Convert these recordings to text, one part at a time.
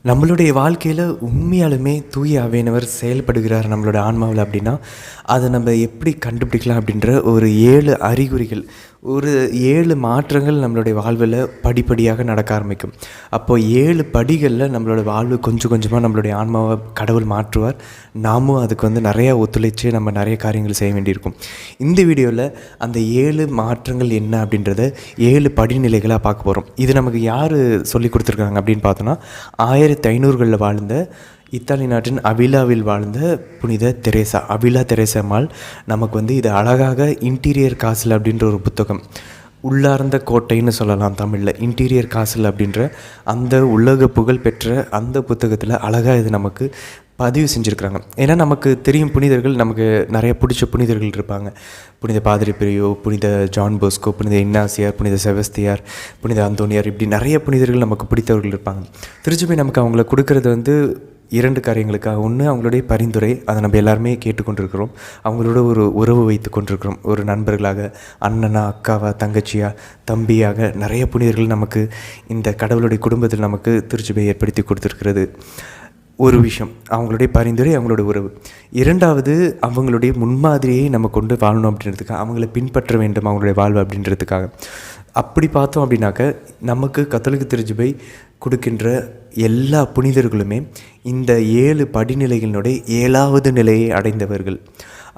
நம்மளுடைய வாழ்க்கையில் உண்மையாலுமே தூய ஆவியானவர் செயல்படுகிறார் நம்மளோட ஆன்மாவில் அப்படின்னா அதை நம்ம எப்படி கண்டுபிடிக்கலாம் அப்படின்ற ஒரு 7 அறிகுறிகள், ஒரு 7 மாற்றங்கள் நம்மளுடைய வாழ்வில் படிப்படியாக நடக்க ஆரம்பிக்கும். அப்போது 7 படிகளில் நம்மளோட வாழ்வு கொஞ்சம் கொஞ்சமாக நம்மளுடைய ஆன்மாவை கடவுள் மாற்றுவார். நாமும் அதுக்கு நிறையா ஒத்துழைச்சு நம்ம நிறைய காரியங்கள் செய்ய வேண்டியிருக்கும். இந்த வீடியோவில் அந்த 7 மாற்றங்கள் என்ன அப்படின்றத 7 படிநிலைகளாக பார்க்க போகிறோம். இது நமக்கு யார் சொல்லி கொடுத்துருக்காங்க அப்படின்னு பார்த்தோன்னா 1500களில் வாழ்ந்த இத்தாலி நாட்டின் அவிலாவில் வாழ்ந்த புனித தெரேசா, அவிலா தெரேசா அம்மாள் நமக்கு இது அழகாக இன்டீரியர் காசில் அப்படின்ற ஒரு புத்தகம், உள்ளார்ந்த கோட்டைன்னு சொல்லலாம் தமிழில், இன்டீரியர் காசில் அப்படின்ற அந்த உலக புகழ் பெற்ற அந்த புத்தகத்தில் அழகாக இது நமக்கு பதிவு செஞ்சுருக்கிறாங்க. ஏன்னா நமக்கு தெரியும் புனிதர்கள், நமக்கு நிறைய பிடிச்ச புனிதர்கள் இருப்பாங்க. புனித பாதிரி பிரியோ, புனித ஜான் போஸ்கோ, புனித இன்னாசியார், புனித செபஸ்தியார், புனித அந்தோனியார், இப்படி நிறைய புனிதர்கள் நமக்கு பிடித்தவர்கள் இருப்பாங்க. திருச்சபை நமக்கு அவங்கள கொடுக்கறது 2 காரியங்களுக்காக. ஒன்று, அவங்களுடைய பரிந்துரை, அதை நம்ம எல்லாருமே கேட்டுக்கொண்டிருக்கிறோம். அவங்களோட ஒரு உறவு வைத்து கொண்டிருக்கிறோம், ஒரு நண்பர்களாக, அண்ணனா, அக்காவா, தங்கச்சியா, தம்பியாக நிறைய புனிதர்கள் நமக்கு இந்த கடவுளுடைய குடும்பத்தில் நமக்கு திருச்சபை ஏற்படுத்தி கொடுத்துருக்கிறது. ஒரு விஷயம் அவங்களுடைய பரிந்துரை, அவங்களோட உறவு. 2வது, அவங்களுடைய முன்மாதிரியை நம்ம கொண்டு வாழணும் அப்படின்றதுக்காக, அவங்கள பின்பற்ற வேண்டும் அவங்களுடைய வாழ்வு அப்படின்றதுக்காக. அப்படி பார்த்தோம் அப்படின்னாக்க நமக்கு கத்தோலிக்க திருச்சபை கொடுக்கின்ற எல்லா புனிதர்களுமே இந்த 7 படிநிலைகளினுடைய 7வது நிலையை அடைந்தவர்கள்.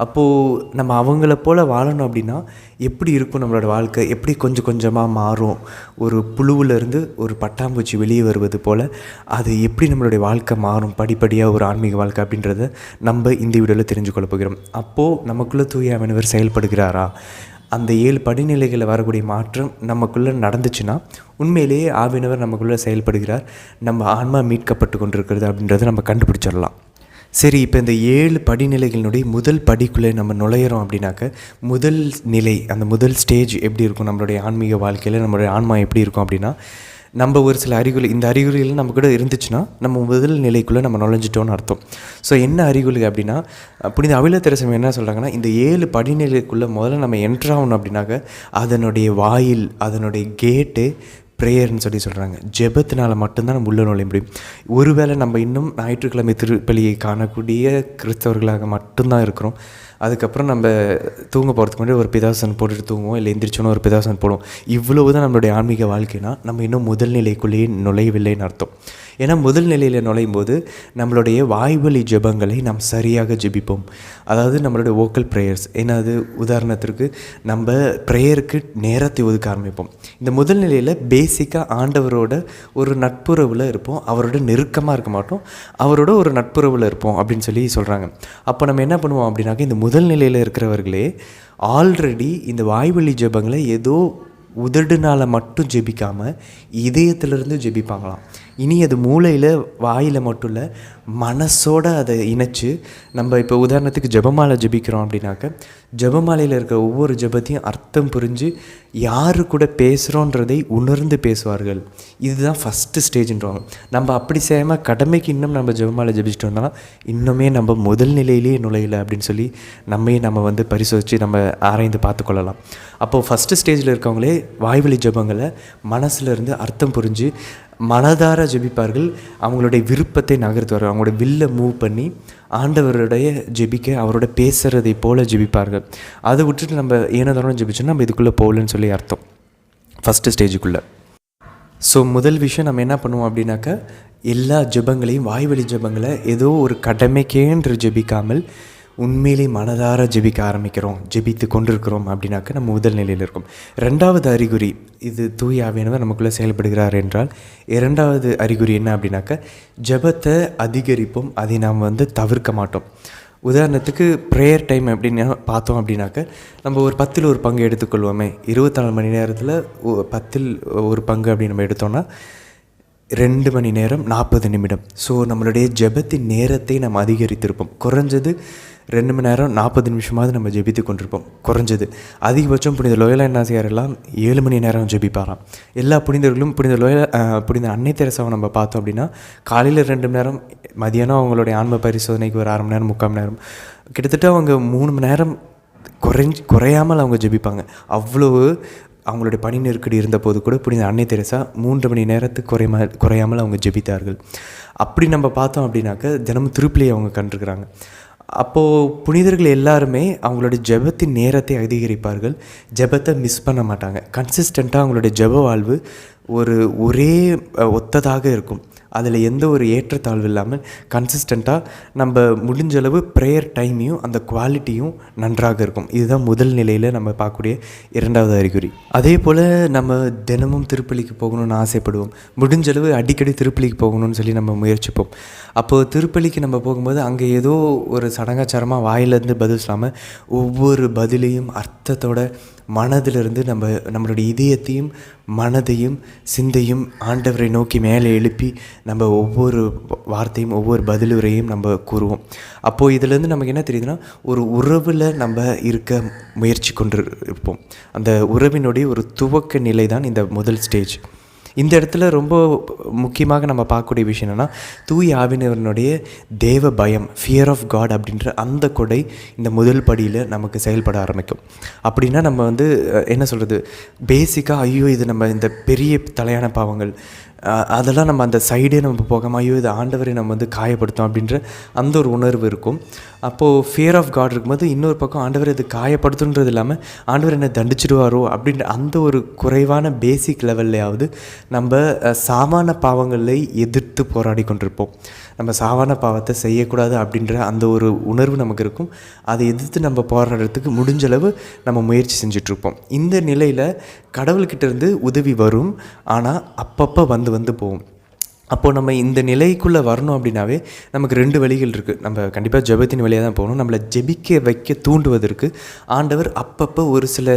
அப்போது நம்ம அவங்கள போல் வாழணும் அப்படின்னா எப்படி இருக்கும் நம்மளோட வாழ்க்கை, எப்படி கொஞ்சம் கொஞ்சமாக மாறும், ஒரு புழுவிலேருந்து ஒரு பட்டாம்பூச்சி வெளியே வருவது போல் அது எப்படி நம்மளுடைய வாழ்க்கை மாறும் படிப்படியாக, ஒரு ஆன்மீக வாழ்க்கை அப்படின்றத நம்ம இந்த வீடியோவில் தெரிஞ்சுக்கொள்ள போகிறோம். அப்போது நமக்குள்ளே தூய ஆவியானவர் செயல்படுகிறாரா, அந்த 7 படிநிலைகளில் வரக்கூடிய மாற்றம் நமக்குள்ளே நடந்துச்சுன்னா உண்மையிலேயே ஆவியானவர் நமக்குள்ளே செயல்படுகிறார், நம்ம ஆன்மா மீட்கப்பட்டு கொண்டிருக்கிறது அப்படின்றத நம்ம கண்டுபிடிச்சிடலாம். சரி, இப்போ இந்த 7 படிநிலைகளினுடைய முதல் படிக்குள்ளே நம்ம நுழையிறோம் அப்படின்னாக்க முதல் நிலை, அந்த முதல் ஸ்டேஜ் எப்படி இருக்கும் நம்மளுடைய ஆன்மீக வாழ்க்கையில், நம்மளுடைய ஆன்மா எப்படி இருக்கும் அப்படின்னா, நம்ம ஒரு சில அறிகுறி, இந்த அறிகுறிகள் நம்ம கூட இருந்துச்சுன்னா நம்ம முதல் நிலைக்குள்ளே நம்ம நுழைஞ்சிட்டோன்னு அர்த்தம். ஸோ என்ன அறிகுறி அப்படின்னா, புனித அவிலா தெரேசா என்ன சொல்கிறாங்கன்னா, இந்த 7 படிநிலைக்குள்ளே முதல்ல நம்ம என்ட்ராகணும் அப்படின்னாக்க அதனுடைய வாயில், அதனுடைய கேட்டு ப்ரேயர்னு சொல்கிறாங்க. ஜெபத்தினால் மட்டும்தான் நம்ம உள்ள நுழைய முடியும். ஒருவேளை நம்ம இன்னும் ஞாயிற்றுக்கிழமை திருப்பலியை காணக்கூடிய கிறிஸ்தவர்களாக மட்டும்தான் இருக்கிறோம். அதுக்கப்புறம் நம்ம தூங்க போகிறதுக்கு முன்னாடி ஒரு பிதாசன் போட்டுட்டு தூங்குவோம், இல்லை எந்திரிச்சோன்னு ஒரு பிதாசன் போடுவோம். இவ்வளவு தான் நம்மளுடைய ஆன்மீக வாழ்க்கைனா நம்ம இன்னும் முதல் நிலைக்குள்ளேயே நுழையவில்லைன்னு அர்த்தம். ஏன்னா முதல் நிலையில் நுழையும் போது நம்மளுடைய வாய்வழி ஜெபங்களை நாம் சரியாக ஜெபிப்போம். அதாவது நம்மளுடைய வோக்கல் ப்ரேயர்ஸ். ஏன்னா அது உதாரணத்திற்கு நம்ம ப்ரேயருக்கு நேரத்தை ஒதுக்க ஆரம்பிப்போம். இந்த முதல் நிலையில் பேசிக்காக ஆண்டவரோட ஒரு நட்புறவில் இருப்போம், அவரோட நெருக்கமாக இருக்க மாட்டோம், அவரோட ஒரு நட்புறவில் இருப்போம் அப்படின்னு சொல்கிறாங்க. அப்போ நம்ம என்ன பண்ணுவோம் அப்படின்னாக்க, இந்த முதல் நிலையில் இருக்கிறவர்களே ஆல்ரெடி இந்த வாய்வழி ஜெபங்களை ஏதோ உதடுனால் மட்டும் ஜெபிக்காமல் இதயத்திலிருந்து ஜெபிப்பாங்களாம். இனி அது மூளையில், வாயில் மட்டும் இல்லை, மனசோடு அதை இணைச்சி, நம்ம இப்போ உதாரணத்துக்கு ஜெபமாலை ஜெபிக்கிறோம் அப்படின்னாக்க ஜெபமாலையில் இருக்கிற ஒவ்வொரு ஜெபத்தையும் அர்த்தம் புரிஞ்சு யார் கூட பேசுகிறோன்றதை உணர்ந்து பேசுவார்கள். இதுதான் ஃபஸ்ட்டு ஸ்டேஜ்ன்றவாங்க. நம்ம அப்படி செய்யாமல் கடமைக்கு இன்னும் நம்ம ஜெபமாலை ஜெபிச்சிட்டு வந்தால் இன்னுமே நம்ம முதல் நிலையிலேயே நுழையலை அப்படின்னு சொல்லி நம்ம பரிசோதித்து நம்ம ஆராய்ந்து பார்த்துக்கொள்ளலாம். அப்போது ஃபஸ்ட்டு ஸ்டேஜில் இருக்கவங்களே வாய்வழி ஜெபங்களை மனசுலேருந்து அர்த்தம் புரிஞ்சு மனதார ஜெபிப்பார்கள். அவங்களுடைய விருப்பத்தை நகர்த்துவார்கள், அவங்களோட வில்லை மூவ் பண்ணி ஆண்டவருடைய ஜெபிக்க, அவரோட பேசுகிறதை போல் ஜெபிப்பார்கள். அதை விட்டுட்டு நம்ம ஏனதாரம் ஜெபிச்சோன்னா நம்ம இதுக்குள்ளே போகலன்னு சொல்லி அர்த்தம் ஃபஸ்ட்டு ஸ்டேஜுக்குள்ளே. ஸோ முதல் விஷயம் நம்ம என்ன பண்ணுவோம் அப்படின்னாக்கா, எல்லா ஜெபங்களையும், வாய்வழி ஜெபங்களை ஏதோ ஒரு கடமைக்கேன்று ஜெபிக்காமல் உண்மையிலே மனதார ஜெபிக்க ஆரம்பிக்கிறோம், ஜெபித்து கொண்டிருக்கிறோம் அப்படின்னாக்க நம்ம முதல் நிலையில் இருக்கும். 2வது அறிகுறி, இது தூய ஆவியானவர் நமக்குள்ளே செயல்படுகிறார் என்றால் 2வது அறிகுறி என்ன அப்படின்னாக்க, ஜெபத்தை அதிகரிப்போம், அதை நாம் தவிர்க்க மாட்டோம். உதாரணத்துக்கு ப்ரேயர் டைம் அப்படின்னு பார்த்தோம் அப்படின்னாக்க நம்ம ஒரு 10ல் ஒரு பங்கு எடுத்துக்கொள்வோமே. 24 மணி நேரத்தில் 10ல் ஒரு பங்கு அப்படின்னு நம்ம எடுத்தோன்னா 2 மணி நேரம் 40 நிமிடம். ஸோ நம்மளுடைய ஜெபத்தின் நேரத்தை நம்ம அதிகரித்திருப்போம். குறைஞ்சது 2 மணி நேரம் 40 நிமிஷமாவது நம்ம ஜெபித்து கொண்டிருப்போம் குறைஞ்சது. அதிகபட்சம் புனித லோயலா இன்னாசியாரெல்லாம் 7 மணி நேரம் ஜெபிப்பாராம். எல்லா புனிதர்களும் புனித அன்னை தெரேசாவை நம்ம பார்த்தோம் அப்படின்னா காலையில் 2 மணி நேரம், மதியானம் அவங்களுடைய ஆன்ம பரிசோதனைக்கு ஒரு 1/2 மணி நேரம், 3/4 மணி நேரம், கிட்டத்தட்ட அவங்க 3 மணி நேரம் குறையாமல் அவங்க ஜெபிப்பாங்க. அவ்வளவு அவங்களுடைய பணி நெருக்கடி இருந்தபோது கூட புனித அன்னை தெரசா 3 மணி நேரத்துக்கு குறையாமல் அவங்க ஜெபித்தார்கள். அப்படி நம்ம பார்த்தோம் அப்படின்னாக்க தினமும் திருப்பலியை அவங்க கண்டிருக்கிறாங்க. அப்போது புனிதர்கள் எல்லாருமே அவங்களுடைய ஜெபத்தின் நேரத்தை அதிகரிப்பார்கள். ஜெபத்தை மிஸ் பண்ண மாட்டாங்க. கன்சிஸ்டண்ட்டாக அவங்களுடைய ஜெப வாழ்வு ஒரே ஒத்ததாக இருக்கும். அதில் எந்த ஒரு ஏற்றத்தாழ்வு இல்லாமல் கன்சிஸ்டண்ட்டாக நம்ம முடிஞ்சளவு ப்ரேயர் டைமையும் அந்த குவாலிட்டியும் நன்றாக இருக்கும். இதுதான் முதல் நிலையில் நம்ம பார்க்கக்கூடிய 2வது அறிகுறி. அதே போல் நம்ம தினமும் திருப்பலிக்கு போகணும்னு ஆசைப்படுவோம். முடிஞ்சளவு அடிக்கடி திருப்பலிக்கு போகணும்னு சொல்லி நம்ம முயற்சிப்போம். அப்போது திருப்பலிக்கு நம்ம போகும்போது அங்கே ஏதோ ஒரு சடங்காச்சாரமாக வாயிலேருந்து பதில் சொல்லாமல் ஒவ்வொரு பதிலையும் அர்த்தத்தோட மனதிலிருந்து நம்மளுடைய இதயத்தையும் மனதையும் சிந்தையும் ஆண்டவரை நோக்கி மேலே எழுப்பி நம்ம ஒவ்வொரு வார்த்தையும் ஒவ்வொரு பதிலுரையும் நம்ம கூறுவோம். அப்போது இதிலேருந்து நமக்கு என்ன தெரியுதுன்னா, ஒரு உறவில் நம்ம இருக்க முயற்சி கொண்டு இருப்போம். அந்த உறவினுடைய ஒரு துவக்க நிலை தான் இந்த முதல் ஸ்டேஜ். இந்த இடத்துல ரொம்ப முக்கியமாக நம்ம பார்க்கக்கூடிய விஷயம் என்னென்னா, தூய ஆவியானவருடைய தேவ பயம், ஃபியர் ஆஃப் காட் அப்படின்ற அந்த கொடை இந்த முதல் படியில் நமக்கு செயல்பட ஆரம்பிக்கும். அப்படின்னா நம்ம என்ன சொல்கிறது, பேசிக்காக ஐயோ இது நம்ம இந்த பெரிய தலையான பாவங்கள் அதெல்லாம் நம்ம அந்த சைடே நம்ம போகாமல் ஐயோ இது ஆண்டவரை நம்ம காயப்படுத்தோம் அப்படின்ற அந்த ஒரு உணர்வு இருக்கும். அப்போது ஃபியர் ஆஃப் காட் இருக்கும்போது இன்னொரு பக்கம் ஆண்டவர் இது காயப்படுத்துன்றது இல்லாமல் ஆண்டவர் என்ன தண்டிச்சிடுவாரோ அப்படின்ற அந்த ஒரு குறைவான பேசிக் லெவல்லையாவது நம்ம சாமான பாவங்களை எதிர்த்து போராடி கொண்டிருப்போம். நம்ம சாவான பாவத்தை செய்யக்கூடாது அப்படின்ற அந்த ஒரு உணர்வு நமக்கு இருக்கும். அதை எதிர்த்து நம்ம போராடுறதுக்கு முடிஞ்சளவு நம்ம முயற்சி செஞ்சிட்ருப்போம். இந்த நிலையில் கடவுள்கிட்டேருந்து உதவி வரும், ஆனால் அப்பப்போ வந்து போகும். அப்போது நம்ம இந்த நிலைக்குள்ளே வரணும் அப்படின்னாவே நமக்கு 2 வழிகள் இருக்குது. நம்ம கண்டிப்பாக ஜெபத்தின் வழியாக தான் போகணும். நம்மளை ஜெபிக்க வைக்க தூண்டுவதற்கு ஆண்டவர் அப்பப்போ ஒரு சில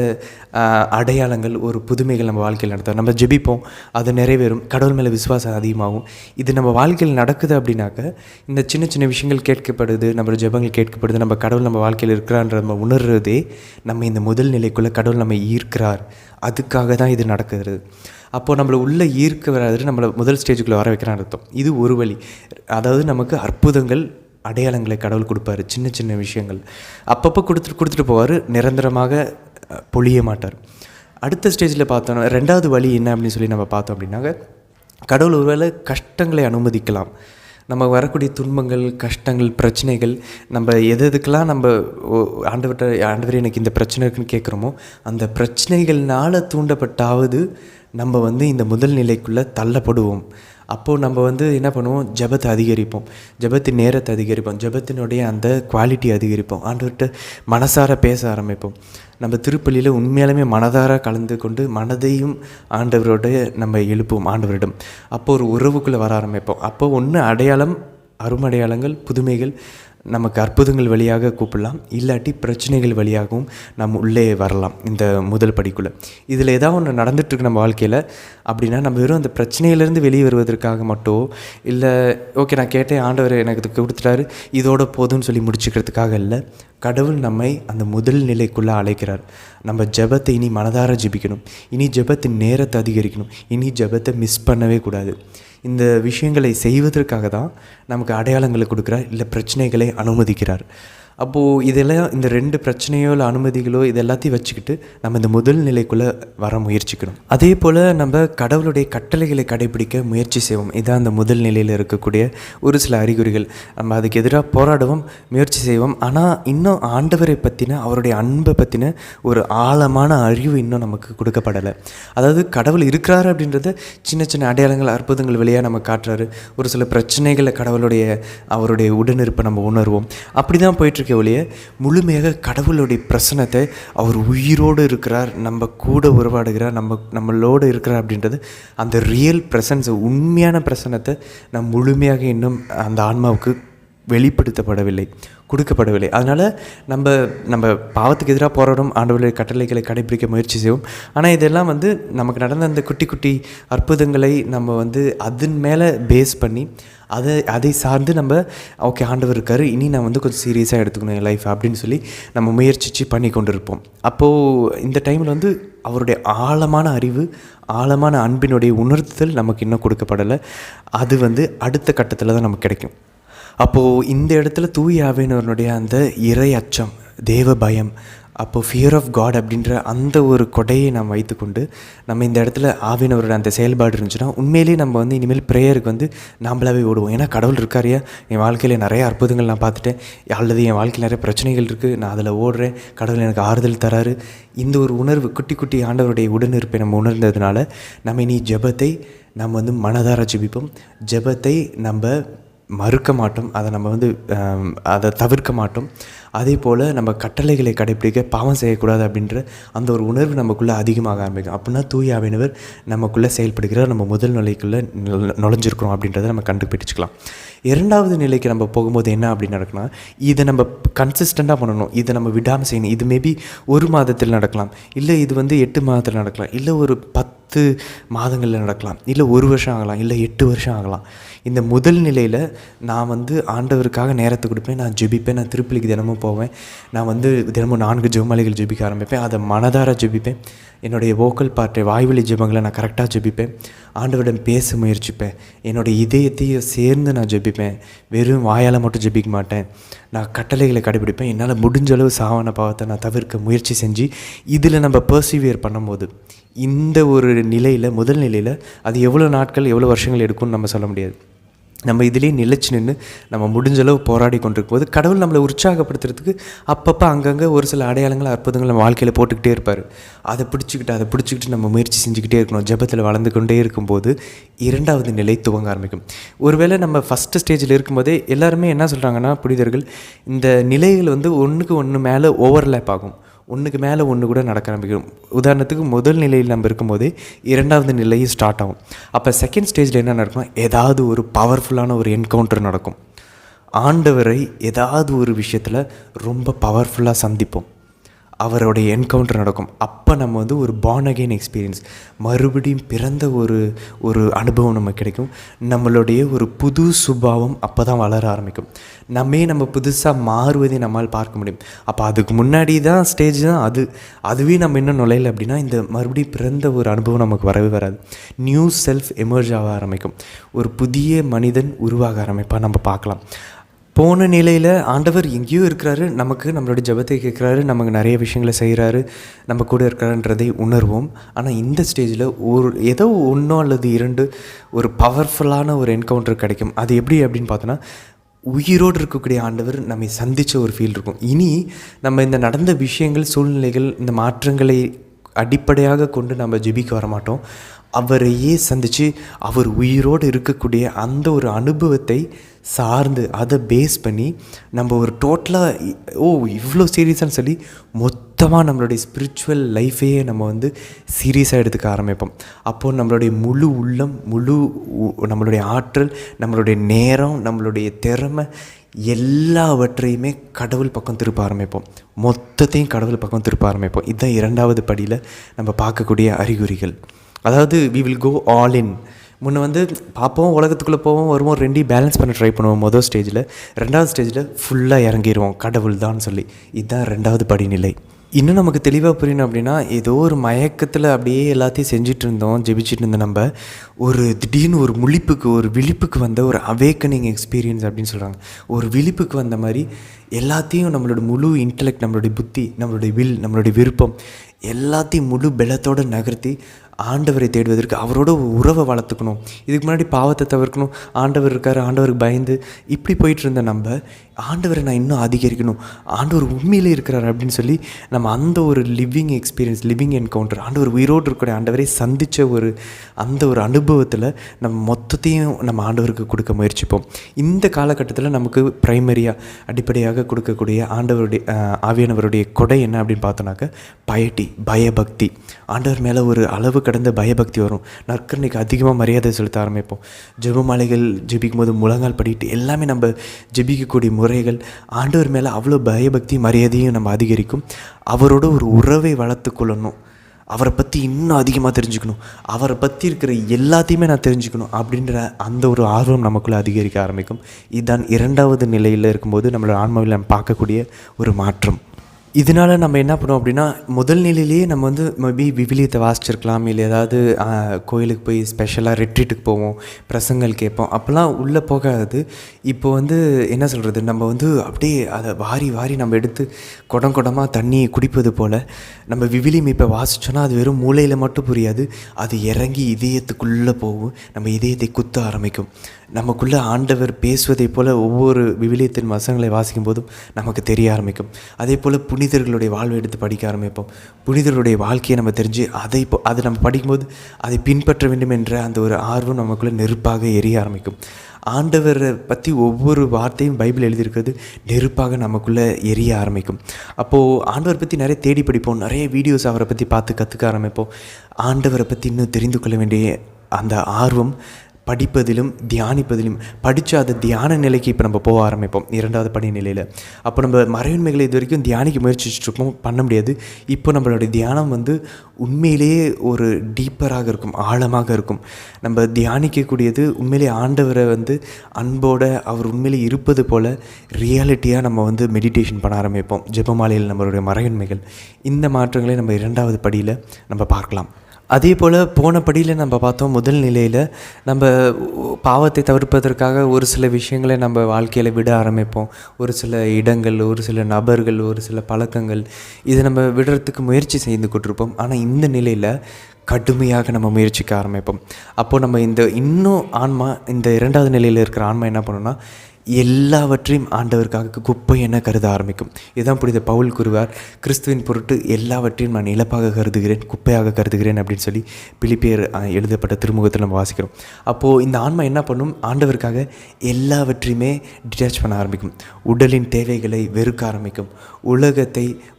அடையாளங்கள், ஒரு புதுமைகள் நம்ம வாழ்க்கையில் நடத்தும். நம்ம ஜெபிப்போம், அது நிறைவேறும், கடவுள் மேலே விசுவாசம் அதிகமாகும். இது நம்ம வாழ்க்கையில் நடக்குது அப்படின்னாக்க இந்த சின்ன சின்ன விஷயங்கள் கேட்கப்படுது, நம்ம ஜெபங்கள் கேட்கப்படுது, நம்ம கடவுள் நம்ம வாழ்க்கையில் இருக்கிறான்ற நம்ம உணர்றதே நம்ம இந்த முதல் நிலைக்குள்ளே கடவுள் நம்ம ஈர்க்கிறார், அதுக்காக தான் இது நடக்கிறது. அப்போது நம்மளை உள்ளே ஈர்க்க வராது, நம்மளை முதல் ஸ்டேஜுக்குள்ளே வர வைக்கிறான்னு அர்த்தம். இது ஒரு வழி. அதாவது நமக்கு அற்புதங்கள், அடையாளங்களை கடவுள் கொடுப்பார். சின்ன சின்ன விஷயங்கள் அப்பப்போ கொடுத்துட்டு போவார், நிரந்தரமாக பொழிய மாட்டார். அடுத்த ஸ்டேஜில் பார்த்தோன்னா 2வது வழி என்ன அப்படின்னு சொல்லி நம்ம பார்த்தோம் அப்படின்னாக்க, கடவுள் ஒருவேளை கஷ்டங்களை அனுமதிக்கலாம். நம்ம வரக்கூடிய துன்பங்கள், கஷ்டங்கள், பிரச்சனைகள், நம்ம எதுக்கெல்லாம் நம்ம ஆண்டவரே எனக்கு இந்த பிரச்சனை இருக்குன்னு கேட்குறோமோ அந்த பிரச்சனைகள்னால் தூண்டப்பட்டாவது நம்ம இந்த முதல் நிலைக்குள்ளே தள்ளப்படுவோம். அப்போது நம்ம என்ன பண்ணுவோம், ஜெபத்தை அதிகரிப்போம், ஜெபத்தின் நேரத்தை அதிகரிப்போம், ஜெபத்தினுடைய அந்த குவாலிட்டி அதிகரிப்போம், ஆண்டவர்கிட்ட மனசார பேச ஆரம்பிப்போம். நம்ம திருப்பலியில் உண்மையாலுமே மனதார கலந்து கொண்டு மனதையும் ஆண்டவரோட நம்ம எழுப்புவோம் ஆண்டவரிடம். அப்போது ஒரு உறவுக்குள்ளே வர ஆரம்பிப்போம். அப்போது ஒன்று அடையாளம், அருமடையாளங்கள், புதுமைகள் நமக்கு அற்புதங்கள் வழியாக கூப்பிடலாம், இல்லாட்டி பிரச்சனைகள் வழியாகவும் நம்ம உள்ளே வரலாம் இந்த முதல் படிக்குள்ளே. இதில் ஏதாவது ஒன்று நடந்துகிட்ருக்கு நம்ம வாழ்க்கையில் அப்படின்னா நம்ம வெறும் அந்த பிரச்சனையிலேருந்து வெளியே வருவதற்காக மட்டும் இல்லை, ஓகே நான் கேட்டேன் ஆண்டவர் எனக்கு கொடுத்துட்டாரு இதோட போதும்னு சொல்லி முடிச்சுக்கிறதுக்காக இல்லை. கடவுள் நம்மை அந்த முதல் நிலைக்குள்ளே அழைக்கிறார். நம்ம ஜெபத்தை இனி மனதார ஜெபிக்கணும், இனி ஜெபத்தின் நேரத்தை அதிகரிக்கணும், இனி ஜெபத்தை மிஸ் பண்ணவே கூடாது. இந்த விஷயங்களை செய்வதற்காக தான் நமக்கு அடையாளங்களை கொடுக்குறார், இல்லை பிரச்சனைகளை அனுமதிக்கிறார். அப்போது இதெல்லாம் இந்த 2 பிரச்சனையோ இல்லை அனுமதிகளோ இது எல்லாத்தையும் வச்சுக்கிட்டு நம்ம இந்த முதல் நிலைக்குள்ளே வர முயற்சிக்கணும். அதே போல் நம்ம கடவுளுடைய கட்டளைகளை கடைபிடிக்க முயற்சி செய்வோம். இதான் அந்த முதல் நிலையில் இருக்கக்கூடிய ஒரு சில அறிகுறிகள். நம்ம அதுக்கு எதிராக போராடுவோம், முயற்சி செய்வோம். ஆனால் இன்னும் ஆண்டவரை பற்றின, அவருடைய அன்பை பற்றின ஒரு ஆழமான அறிவு இன்னும் நமக்கு கொடுக்கப்படலை. அதாவது கடவுள் இருக்கிறாரு அப்படின்றத சின்ன சின்ன அடையாளங்கள், அற்புதங்கள் வழியாக நம்ம காட்டுறாரு. ஒரு சில பிரச்சனைகளை அவருடைய உடனிருப்பை நம்ம உணர்வோம். அப்படி தான் போயிட்டு ஒழிய முழுமையாக கடவுளுடைய பிரசன்னத்தை, அவர் உயிரோடு இருக்கிறார், நம்ம கூட உறவாடுகிறார், நம்மளோடு இருக்கிறார் அப்படின்றது அந்த ரியல் பிரசன்ஸ், உண்மையான பிரசன்னத்தை நம் முழுமையாக இன்னும் அந்த ஆன்மாவுக்கு வெளிப்படுத்தப்படவில்லை, கொடுக்கப்படவில்லை. அதனால் நம்ம பாவத்துக்கு எதிராக போராடும், ஆண்டவருடைய கட்டளைகளை கடைபிடிக்க முயற்சி செய்வோம். ஆனால் இதெல்லாம் நமக்கு நடந்த அந்த குட்டி குட்டி அற்புதங்களை நம்ம அதன் மேலே பேஸ் பண்ணி அதை சார்ந்து நம்ம ஓகே ஆண்டவர் இருக்கார், இனி நான் கொஞ்சம் சீரியஸாக எடுத்துக்கணும் என் லைஃப் அப்படின்னு சொல்லி நம்ம முயற்சித்து பண்ணி கொண்டு இருப்போம். அப்போது இந்த டைமில் அவருடைய ஆழமான அறிவு, ஆழமான அன்பினுடைய உணர்த்துதல் நமக்கு இன்னும் கொடுக்கப்படலை. அது அடுத்த கட்டத்தில் தான் நமக்கு கிடைக்கும். அப்போது இந்த இடத்துல தூய ஆவியானவருடைய அந்த இறை அச்சம், தேவ பயம், அப்போது ஃபியர் ஆஃப் காட் அப்படின்ற அந்த ஒரு கொடையை நாம் வைத்துக்கொண்டு நம்ம இந்த இடத்துல ஆவியானவரோட அந்த செயல்பாடு இருந்துச்சுன்னா உண்மையிலேயே நம்ம வந்து இனிமேல் ப்ரேயருக்கு வந்து நாம்பளாவே ஓடுவோம். ஏன்னா கடவுள் இருக்காரியா, என் வாழ்க்கையில் நிறைய அற்புதங்கள் நான் பார்த்துட்டேன், அல்லது என் வாழ்க்கையில் நிறைய பிரச்சனைகள் இருக்குது, நான் அதில் ஓடுறேன், கடவுள் எனக்கு ஆறுதல் தராரு. இந்த ஒரு உணர்வு குட்டி குட்டி ஆண்டவருடைய உடனிருப்பை நம்ம உணர்ந்ததுனால நம்ம இனி ஜெபத்தை நம்ம வந்து மனதார ஜெபிப்போம். ஜெபத்தை நம்ம மறுக்க மாட்டோம், அதை நம்ம வந்து அதை தவிர்க்க மாட்டோம். அதே போல் நம்ம கட்டளைகளை கடைப்பிடிக்க, பாவம் செய்யக்கூடாது அப்படின்ற அந்த ஒரு உணர்வு நமக்குள்ளே அதிகமாக ஆரம்பிக்கும். அப்படின்னா தூய ஆவியானவர் நமக்குள்ளே செயல்படுகிறார், நம்ம முதல் நிலைக்குள்ளே நுழைஞ்சிருக்கிறோம் அப்படின்றத நம்ம கண்டுபிடிச்சிக்கலாம். இரண்டாவது நிலைக்கு நம்ம போகும்போது என்ன அப்படின்னு நடக்குன்னா, இதை நம்ம கன்சிஸ்டண்ட்டாக பண்ணணும், இதை நம்ம விடாமல் செய்யணும். இது மேபி 1 மாதத்தில் நடக்கலாம், இல்லை இது வந்து 8 மாதத்தில் நடக்கலாம், இல்லை ஒரு 10 மாதங்களில் நடக்கலாம், இல்லை 1 வருஷம் ஆகலாம், இல்லை 8 வருஷம் ஆகலாம். இந்த முதல் நிலையில் நான் வந்து ஆண்டவருக்காக நேரத்தை கொடுப்பேன், நான் ஜெபிப்பேன், நான் திருப்பலிக்கு தினமும் போவேன், நான் வந்து தினமும் 4 ஜெபமாலைகள் ஜெபிக்க ஆரம்பிப்பேன், அதை மனதார ஜெபிப்பேன், என்னுடைய வோக்கல் பார்ட்டை வாய்வழி ஜெபங்களை நான் கரெக்டாக ஜெபிப்பேன், ஆண்டவரிடம் பேச முயற்சிப்பேன், என்னுடைய இதயத்தையும் சேர்ந்து நான் ஜெபிப்பேன், வெறும் வாயால் மட்டும் ஜெபிக்க மாட்டேன், நான் கட்டளைகளை கடைபிடிப்பேன், என்னால் முடிஞ்ச அளவு சாவான பாவத்தை நான் தவிர்க்க முயற்சி செஞ்சு இதில் நம்ம பர்சிவியர் பண்ணும்போது இந்த ஒரு நிலையில் முதல் நிலையில் அது எவ்வளோ நாட்கள் எவ்வளோ வருஷங்கள் எடுக்கும்னு நம்ம சொல்ல முடியாது. நம்ம இதிலே நிலைச்சு நின்று நம்ம முடிஞ்சளவு போராடி கொண்டிருக்கும் போது கடவுள் நம்மளை உற்சாகப்படுத்துறதுக்கு அப்பப்போ அங்கங்கே ஒரு சில அடையாளங்கள் அற்புதங்கள் நம்ம வாழ்க்கையில் போட்டுக்கிட்டே இருப்பார். அதை பிடிச்சிக்கிட்டு நம்ம முயற்சி செஞ்சுக்கிட்டே இருக்கணும். ஜெபத்தில் வளர்ந்து கொண்டே இருக்கும்போது இரண்டாவது நிலை துவங்க ஆரம்பிக்கும். ஒருவேளை நம்ம ஃபஸ்ட்டு ஸ்டேஜில் இருக்கும்போதே எல்லாருமே என்ன சொல்கிறாங்கன்னா, புனிதர்கள், இந்த நிலைகள் வந்து ஒன்றுக்கு ஒன்று மேலே ஓவர்லேப் ஆகும், ஒன்றுக்கு மேலே ஒன்று கூட நடக்க ஆரம்பிக்கும். உதாரணத்துக்கு முதல் நிலையில் நம்ம இருக்கும்போதே இரண்டாவது நிலையும் ஸ்டார்ட் ஆகும். அப்போ செகண்ட் ஸ்டேஜில் என்ன நடக்கும், ஏதாவது ஒரு பவர்ஃபுல்லான ஒரு என்கவுண்டர் நடக்கும். ஆண்டவரை ஏதாவது ஒரு விஷயத்தில் ரொம்ப பவர்ஃபுல்லாக சந்திப்போம், அவருடைய என்கவுண்டர் நடக்கும். அப்போ நம்ம வந்து ஒரு பார்ன் அகெயின் எக்ஸ்பீரியன்ஸ், மறுபடியும் பிறந்த ஒரு அனுபவம் நமக்கு கிடைக்கும். நம்மளுடைய ஒரு புது சுபாவம் அப்போ தான் வளர ஆரம்பிக்கும். நம்ம புதுசாக மாறுவதை நம்மால் பார்க்க முடியும். அப்போ அதுக்கு முன்னாடி தான் ஸ்டேஜ் தான் அதுவே நம்ம இன்னும் நுழையலை அப்படின்னா இந்த மறுபடியும் பிறந்த ஒரு அனுபவம் நமக்கு வரவே வராது. நியூ செல்ஃப் எமர்ஜ் ஆக ஆரம்பிக்கும், ஒரு புதிய மனிதன் உருவாக ஆரம்பிப்பாக நம்ம பார்க்கலாம். போன நிலையில் ஆண்டவர் எங்கேயோ இருக்கிறாரு, நமக்கு நம்மளுடைய ஜெபத்தை கேட்குறாரு, நமக்கு நிறைய விஷயங்களை செய்கிறாரு, நம்ம கூட இருக்கிறான்றதை உணர்வோம். ஆனால் இந்த ஸ்டேஜில் ஏதோ 1 அல்லது 2 ஒரு பவர்ஃபுல்லான ஒரு என்கவுண்டர் கிடைக்கும். அது எப்படி அப்படின்னு பார்த்தோன்னா, உயிரோடு இருக்கக்கூடிய ஆண்டவர் நம்மை சந்தித்த ஒரு ஃபீல் இருக்கும். இனி நம்ம இந்த நடந்த விஷயங்கள், சூழ்நிலைகள், இந்த மாற்றங்களை அடிப்படையாக கொண்டு நம்ம ஜெபிக்க வரமாட்டோம். அவரையே சந்தித்து அவர் உயிரோடு இருக்கக்கூடிய அந்த ஒரு அனுபவத்தை சார்ந்து அதை பேஸ் பண்ணி நம்ம ஒரு டோட்டலாக இவ்வளோ சீரியஸான்னு சொல்லி மொத்தமாக நம்மளுடைய ஸ்பிரிச்சுவல் லைஃபையே நம்ம வந்து சீரியஸாக எடுத்துக்க ஆரம்பிப்போம். அப்போது நம்மளுடைய முழு உள்ளம், நம்மளுடைய ஆற்றல், நம்மளுடைய நேரம், நம்மளுடைய திறமை எல்லாவற்றையுமே கடவுள் பக்கம் திருப்ப ஆரம்பிப்போம். மொத்தத்தையும் கடவுள் பக்கம் திருப்ப ஆரம்பிப்போம். இதுதான் இரண்டாவது படியில் நம்ம பார்க்கக்கூடிய அறிகுறிகள். அதாவது we will go all in. முன்ன வந்து பார்ப்போம், உலகத்துக்குள்ளே போவோம், வருவோம், ரெண்டையும் பேலன்ஸ் பண்ண ட்ரை பண்ணுவோம் முதல் ஸ்டேஜில். ரெண்டாவது ஸ்டேஜில் ஃபுல்லாக இறங்கிடுவோம் கடவுள் தான் சொல்லி. இதுதான் ரெண்டாவது படிநிலை. இன்னும் நமக்கு தெளிவாக புரியணும் அப்படின்னா, ஏதோ ஒரு மயக்கத்தில் அப்படியே எல்லாத்தையும் செஞ்சுட்டு இருந்தோம், ஜெபிச்சுட்டு இருந்தோம். நம்ம ஒரு திடீர்னு ஒரு விழிப்புக்கு வந்த ஒரு அவேக்கனிங் எக்ஸ்பீரியன்ஸ் அப்படின்னு சொல்கிறாங்க. ஒரு விழிப்புக்கு வந்த மாதிரி எல்லாத்தையும் நம்மளோட முழு இன்டலெக்ட், நம்மளுடைய புத்தி, நம்மளுடைய வில், நம்மளுடைய விருப்பம் எல்லாத்தையும் முழு பலத்தோடு நகர்த்தி ஆண்டவரை தேடுவதற்கு, அவரோட உறவை வளர்த்துக்கணும். இதுக்கு முன்னாடி பாவத்தை தவிர்க்கணும், ஆண்டவர் இருக்கார், ஆண்டவருக்கு பயந்து இப்படி போயிட்டு இருந்த நம்ம ஆண்டவரை நான் இன்னும் அதிகரிக்கணும், ஆண்டவர் உண்மையிலே இருக்கிறார் அப்படின்னு சொல்லி நம்ம அந்த ஒரு லிவிங் எக்ஸ்பீரியன்ஸ், லிவிங் என்கவுண்டர், ஆண்டவர் உயிரோடு இருக்கக்கூடிய ஆண்டவரை சந்தித்த அந்த ஒரு அனுபவத்தில் நம்ம மொத்தத்தையும் நம்ம ஆண்டவருக்கு கொடுக்க முயற்சிப்போம். இந்த காலகட்டத்தில் நமக்கு ப்ரைமரியாக அடிப்படையாக கொடுக்கக்கூடிய ஆண்டவருடைய ஆவியானவருடைய கொடை என்ன அப்படின்னு பார்த்தோன்னாக்க பயட்டி, பயபக்தி. ஆண்டவர் மேலே ஒரு அளவு கடந்த பயபக்தி வரும். நற்கரணைக்கு அதிகமாக மரியாதை செலுத்த ஆரம்பிப்போம். ஜெபமாலைகள் ஜெபிக்கும் போது முழங்கால் படிட்டு எல்லாமே நம்ம ஜெபிக்கக்கூடிய முறைகள் ஆண்டவர் மேலே அவ்வளோ பயபக்தி மரியாதையும் நம்ம அதிகரிக்கும். அவரோட ஒரு உறவை வளர்த்து கொள்ளணும், அவரை பற்றி இன்னும் அதிகமாக தெரிஞ்சுக்கணும், அவரை பற்றி இருக்கிற எல்லாத்தையுமே நான் தெரிஞ்சுக்கணும் அப்படின்ற அந்த ஒரு ஆர்வம் நமக்குள்ளே அதிகரிக்க ஆரம்பிக்கும். இதுதான் இரண்டாவது நிலையில் இருக்கும்போது நம்மளோட ஆன்மாவில் நம்ம பார்க்கக்கூடிய ஒரு மாற்றம். இதனால் நம்ம என்ன பண்ணுவோம் அப்படின்னா, முதல் நிலையிலேயே நம்ம வந்து மேபி விவிலியத்தை வாசிச்சிருக்கலாம், இல்லை ஏதாவது கோயிலுக்கு போய் ஸ்பெஷலாக ரெட்ரீட்டுக்கு போவோம், பிரசங்கள் கேட்போம், அப்போல்லாம் உள்ளே போகாது. இப்போ வந்து என்ன சொல்கிறது, நம்ம வந்து அப்படியே அதை வாரி வாரி நம்ம எடுத்து குடம் குடமாக தண்ணி குடிப்பது போல் நம்ம விவிலியம் இப்போ வாசித்தோன்னா அது வெறும் மூளையில் மட்டும் புரியாது, அது இறங்கி இதயத்துக்குள்ளே போகும், நம்ம இதயத்தை குத்த ஆரம்பிக்கும். நமக்குள்ளே ஆண்டவர் பேசுவதை போல் ஒவ்வொரு விவிலியத்தின் வசனங்களை வாசிக்கும் போதும் நமக்கு தெரிய ஆரம்பிக்கும். அதே போல் புனிதர்களுடைய வாழ்வை எடுத்து படிக்க ஆரம்பிப்போம். புனிதர்களுடைய வாழ்க்கையை நம்ம தெரிஞ்சு அதை நம்ம படிக்கும்போது அதை பின்பற்ற வேண்டும் என்ற அந்த ஒரு ஆர்வம் நமக்குள்ளே நெருப்பாக எரிய ஆரம்பிக்கும். ஆண்டவரை பற்றி ஒவ்வொரு வார்த்தையும் பைபிள் எழுதியிருக்கிறது நெருப்பாக நமக்குள்ளே எரிய ஆரம்பிக்கும். அப்போது ஆண்டவரை பற்றி நிறைய தேடி படிப்போம், நிறைய வீடியோஸ் அவரை பற்றி பார்த்து கற்றுக்க ஆரம்பிப்போம். ஆண்டவரை பற்றி இன்னும் தெரிந்து கொள்ள வேண்டிய அந்த ஆர்வம் படிப்பதிலும் தியானிப்பதிலும் படித்து அதை தியான நிலைக்கு இப்போ நம்ம போக ஆரம்பிப்போம், 2வது படி நிலையில். அப்போ நம்ம மறையுண்மைகளை இது வரைக்கும் தியானிக்க முயற்சிச்சுட்ருப்போம், பண்ண முடியாது. இப்போ நம்மளுடைய தியானம் வந்து உண்மையிலேயே ஒரு டீப்பராக இருக்கும், ஆழமாக இருக்கும். நம்ம தியானிக்கக்கூடியது உண்மையிலே ஆண்டவரை வந்து அன்போட அவர் உண்மையிலே இருப்பது போல் ரியாலிட்டியாக நம்ம வந்து மெடிடேஷன் பண்ண ஆரம்பிப்போம். ஜெபமாலையில் நம்மளுடைய மறையுண்மைகள், இந்த மாற்றங்களை நம்ம 2வது படியில் நம்ம பார்க்கலாம். அதே போல் போன படியில் நம்ம பார்த்தோம், முதல் நிலையில் நம்ம பாவத்தை தவிர்ப்பதற்காக ஒரு சில விஷயங்களை நம்ம வாழ்க்கையில் விட ஆரம்பிப்போம். ஒரு சில இடங்கள், ஒரு சில நபர்கள், ஒரு சில பழக்கங்கள், இதை நம்ம விடுறதுக்கு முயற்சி செய்து கொண்டிருப்போம். ஆனால் இந்த நிலையில் கடுமையாக நம்ம முயற்சிக்க ஆரம்பிப்போம். அப்போது நம்ம இன்னும் ஆன்மா, இந்த 2வது நிலையில் இருக்கிற ஆன்மா என்ன பண்ணுன்னா, எல்லாவற்றையும் ஆண்டவருக்காக குப்பை என கருத ஆரம்பிக்கும். இதுதான் புனித பவுல் கூறுவார், கிறிஸ்துவின் பொருட்டு எல்லாவற்றையும் நான் இழப்பாக கருதுகிறேன், குப்பையாக கருதுகிறேன் அப்படின்னு சொல்லி பிலிப்பியர் எழுதப்பட்ட திருமுகத்தில் நம்ம வாசிக்கிறோம். அப்போது இந்த ஆன்மா என்ன பண்ணும், ஆண்டவருக்காக எல்லாவற்றையுமே டிட்டாச் பண்ண ஆரம்பிக்கும். உடலின் தேவைகளை வெறுக்க ஆரம்பிக்கும்,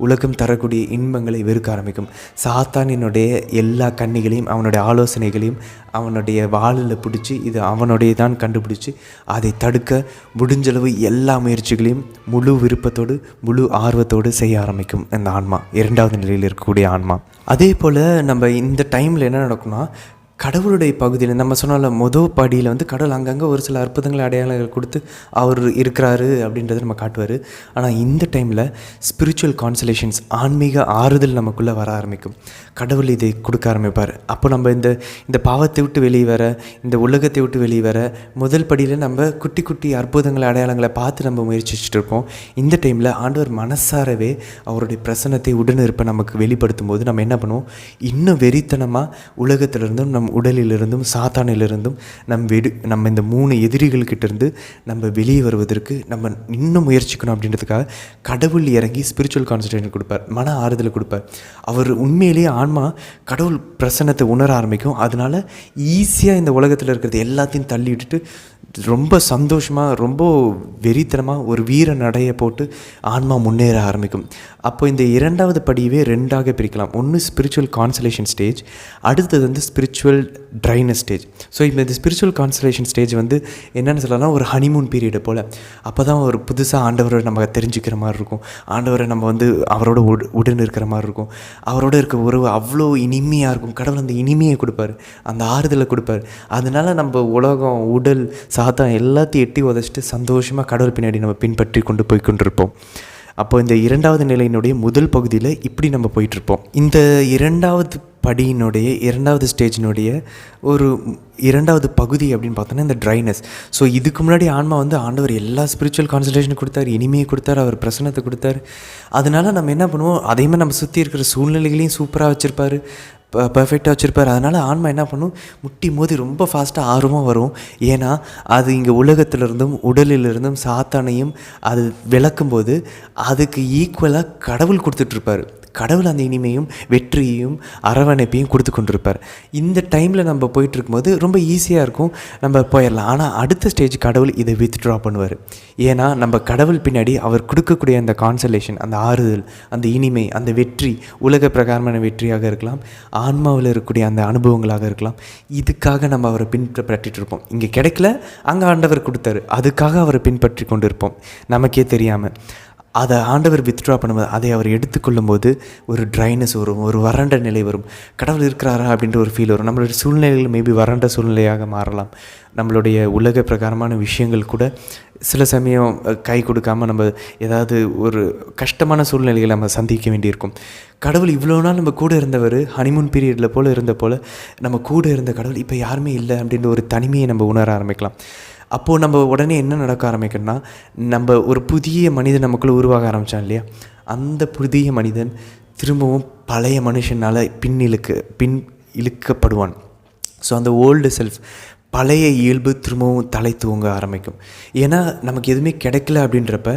உலகம் தரக்கூடிய இன்பங்களை வெறுக்க ஆரம்பிக்கும். சாத்தானினுடைய எல்லா கண்ணிகளையும், அவனுடைய ஆலோசனைகளையும் அவனுடைய வாளில் பிடிச்சி இது அவனுடைய தான் கண்டுபிடிச்சி அதை தடுக்க முடிஞ்சளவு எல்லா முயற்சிகளையும் முழு விருப்பத்தோடு முழு ஆர்வத்தோடு செய்ய ஆரம்பிக்கும் இந்த ஆன்மா, 2வது நிலையில் இருக்கக்கூடிய ஆன்மா. அதே போல் நம்ம இந்த டைமில் என்ன நடக்கும்னா, கடவுளுடைய பகுதியில் நம்ம சொன்னால முதல் படியில் வந்து கடவுள் அங்கங்கே ஒரு சில அற்புதங்களை அடையாளங்கள் கொடுத்து அவர் இருக்கிறாரு அப்படின்றத நம்ம காட்டுவார். ஆனால் இந்த டைமில் ஸ்பிரிச்சுவல் கான்சலேஷன்ஸ், ஆன்மீக ஆறுதல் நமக்குள்ளே வர ஆரம்பிக்கும். கடவுள் இதை கொடுக்க ஆரம்பிப்பார். அப்போ நம்ம இந்த பாவத்தை விட்டு வெளியே வர, இந்த உலகத்தை விட்டு வெளியே வர முதல் படியில் நம்ம குட்டி குட்டி அற்புதங்களை அடையாளங்களை பார்த்து நம்ம முயற்சிச்சுட்டு இருப்போம். இந்த டைமில் ஆண்டவர் மனசாரவே அவருடைய பிரசன்னத்தை உடனிருப்பை நமக்கு வெளிப்படுத்தும் போது நம்ம என்ன பண்ணுவோம், இன்னும் வெறித்தனமாக உலகத்திலிருந்தும் நம் உடலிலிருந்தும் சாத்தானிலிருந்தும் நம்ம இந்த 3 எதிரிகள்கிட்டேருந்து நம்ம வெளியே வருவதற்கு நம்ம இன்னும் முயற்சிக்கணும். அப்படின்றதுக்காக கடவுள் இறங்கி ஸ்பிரிச்சுவல் கான்சன்ட்ரேஷன் கொடுப்பார், மன ஆறுதலை கொடுப்பார். அவர் உண்மையிலேயே ஆன்மா கடவுள் பிரசன்னத்தை உணர ஆரம்பிக்கும். அதனால் ஈஸியாக இந்த உலகத்தில் இருக்கிறது எல்லாத்தையும் தள்ளி விட்டுட்டு ரொம்ப சந்தோஷமாக, ரொம்ப வெறித்தனமாக ஒரு வீர நடையை போட்டு ஆன்மா முன்னேற ஆரம்பிக்கும். அப்போ இந்த 2வது படியவே 2ஆக பிரிக்கலாம். ஒன்று ஸ்பிரிச்சுவல் கான்சலேஷன் ஸ்டேஜ், அடுத்தது வந்து ஸ்பிரிச்சுவல் ட்ரைனஸ் ஸ்டேஜ். ஸோ இந்த ஸ்பிரிச்சுவல் கான்சலேஷன் ஸ்டேஜ் வந்து என்னென்னு சொல்லலாம், ஒரு ஹனிமூன் பீரியடு போல். அப்போ தான் ஒரு புதுசாக ஆண்டவரை நம்ம தெரிஞ்சுக்கிற மாதிரி இருக்கும், ஆண்டவரை நம்ம வந்து அவரோட உடன் இருக்கிற மாதிரி இருக்கும், அவரோட இருக்க உறவு அவ்வளோ இனிமையாக இருக்கும். கடவுள் அந்த இனிமையை கொடுப்பார், அந்த ஆறுதலை கொடுப்பார். அதனால் நம்ம உலகம், உடல், சாத்தான் எல்லாத்தையும் எட்டி உதச்சிட்டு சந்தோஷமாக கடவுள் பின்னாடி நம்ம பின்பற்றி கொண்டு போய் கொண்டிருப்போம். அப்போ இந்த 2வது நிலையினுடைய முதல் பகுதியில் இப்படி நம்ம போயிட்டுருப்போம். இந்த 2வது படியினுடைய 2வது ஸ்டேஜினுடைய ஒரு 2வது பகுதி அப்படின்னு பார்த்தோன்னா இந்த ட்ரைனஸ். ஸோ இதுக்கு முன்னாடி ஆன்மா வந்து ஆண்டவர் எல்லா ஸ்பிரிச்சுவல் கான்சன்ட்ரேஷன் கொடுத்தார், இனிமையை கொடுத்தார், அவர் பிரசன்னத்தை கொடுத்தார். அதனால் நம்ம என்ன பண்ணுவோம், அதேமாதிரி நம்ம சுற்றி இருக்கிற சூழ்நிலைகளையும் சூப்பராக வச்சுருப்பார், பர்ஃபெக்டாக வச்சுருப்பார். அதனால் ஆன்மா என்ன பண்ணும், முட்டி மோதி ரொம்ப ஃபாஸ்ட்டாக ஆர்வமாக வரும். ஏன்னா அது இங்கே உலகத்திலிருந்தும் உடலிலிருந்தும் சாத்தானையும் அது விளக்கும்போது அதுக்கு ஈக்குவலாக கடவுள் கொடுத்துட்ருப்பார். கடவுள் அந்த இனிமையும் வெற்றியையும் அரவணைப்பையும் கொடுத்து கொண்டிருப்பார். இந்த டைமில் நம்ம போயிட்டுருக்கும்போது ரொம்ப ஈஸியாக இருக்கும், நம்ம போயிடலாம். ஆனால் அடுத்த ஸ்டேஜ் கடவுள் இதை வித்ட்ரா பண்ணுவார். ஏன்னா நம்ம கடவுள் பின்னாடி அவர் கொடுக்கக்கூடிய அந்த கான்சலேஷன், அந்த ஆறுதல், அந்த இனிமை, அந்த வெற்றி, உலக பிரகாரமான வெற்றியாக இருக்கலாம், ஆன்மாவில் இருக்கக்கூடிய அந்த அனுபவங்களாக இருக்கலாம், இதுக்காக நம்ம அவரை பின்பற்றிட்டு இருப்போம். இங்கே கிடைக்கல, அங்கே ஆண்டவர் கொடுத்தாரு, அதுக்காக அவரை பின்பற்றி கொண்டு இருப்போம் நமக்கே தெரியாமல். அதை ஆண்டவர் வித்ட்ரா பண்ணும்போது, அதை அவர் எடுத்துக்கொள்ளும்போது ஒரு ட்ரைனஸ் வரும், ஒரு வறண்ட நிலை வரும். கடவுள் இருக்கிறாரா அப்படின்ற ஒரு ஃபீல் வரும். நம்மளுடைய சூழ்நிலைகள் மேபி வறண்ட சூழ்நிலையாக மாறலாம். நம்மளுடைய உலக பிரகாரமான விஷயங்கள் கூட சில சமயம் கை கொடுக்காமல் நம்ம ஏதாவது ஒரு கஷ்டமான சூழ்நிலைகளை நம்ம சந்திக்க வேண்டியிருக்கும். கடவுள் இவ்வளோ நாள் நம்ம கூட இருந்தவர், ஹனிமூன் பீரியடில் போல் இருந்த போல் நம்ம கூட இருந்த கடவுள் இப்போ யாருமே இல்லை அப்படின்ற ஒரு தனிமையை நம்ம உணர ஆரம்பிக்கலாம். அப்போது நம்ம உடனே என்ன நடக்க ஆரம்பிக்கணும்னா, நம்ம ஒரு புதிய மனிதன் நமக்குள்ளே உருவாக ஆரம்பித்தான் இல்லையா, அந்த புதிய மனிதன் திரும்பவும் பழைய மனுஷனால் பின் இழுக்கப்படுவான். ஸோ அந்த ஓல்டு செல்ஃப், பழைய இயல்பு திரும்பவும் தலை தூங்க ஆரம்பிக்கும். ஏன்னா நமக்கு எதுவுமே கிடைக்கல அப்படின்றப்ப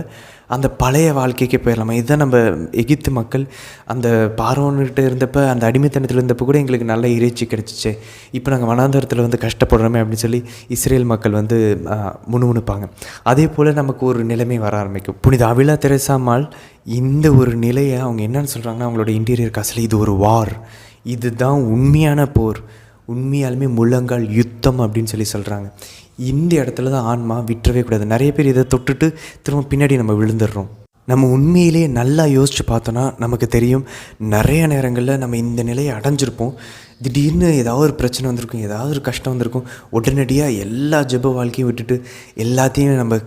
அந்த பழைய வாழ்க்கைக்கு போயிடலாமா. இதுதான் நம்ம எகிப்து மக்கள் அந்த பார்வோன்கிட்ட இருந்தப்போ, அந்த அடிமைத்தனத்தில் இருந்தப்போ கூட எங்களுக்கு நல்ல இறைச்சி கிடச்சிச்சு, இப்போ நாங்கள் வனாந்தரத்தில் வந்து கஷ்டப்படுறோமே அப்படின்னு சொல்லி இஸ்ரேல் மக்கள் வந்து முணுமுணுப்பாங்க. அதே போல் நமக்கு ஒரு நிலைமை வர ஆரம்பிக்கும். புனித அவிலா தெரேசாம்மாள் இந்த ஒரு நிலையை அவங்க என்னென்னு சொல்கிறாங்கன்னா, அவங்களோட இன்டீரியர் காசில் இது ஒரு வார், இதுதான் உண்மையான போர், உண்மையாலுமே முழங்கால் யுத்தம் அப்படின்னு சொல்லி சொல்கிறாங்க. இந்த இடத்துல தான் ஆன்மா விட்டுறவே கூடாது. நிறைய பேர் இதை தொட்டுட்டு திரும்ப பின்னாடி நம்ம விழுந்துடுறோம். நம்ம உண்மையிலே நல்லா யோசித்து பார்த்தோன்னா நமக்கு தெரியும், நிறைய நேரங்களில் நம்ம இந்த நிலையை அடைஞ்சிருப்போம். திடீர்னு ஏதாவது ஒரு பிரச்சனை வந்திருக்கும், ஏதாவது ஒரு கஷ்டம் வந்திருக்கும், உடனடியாக எல்லா ஜெப வாழ்க்கையும் விட்டுட்டு எல்லாத்தையும் நம்ம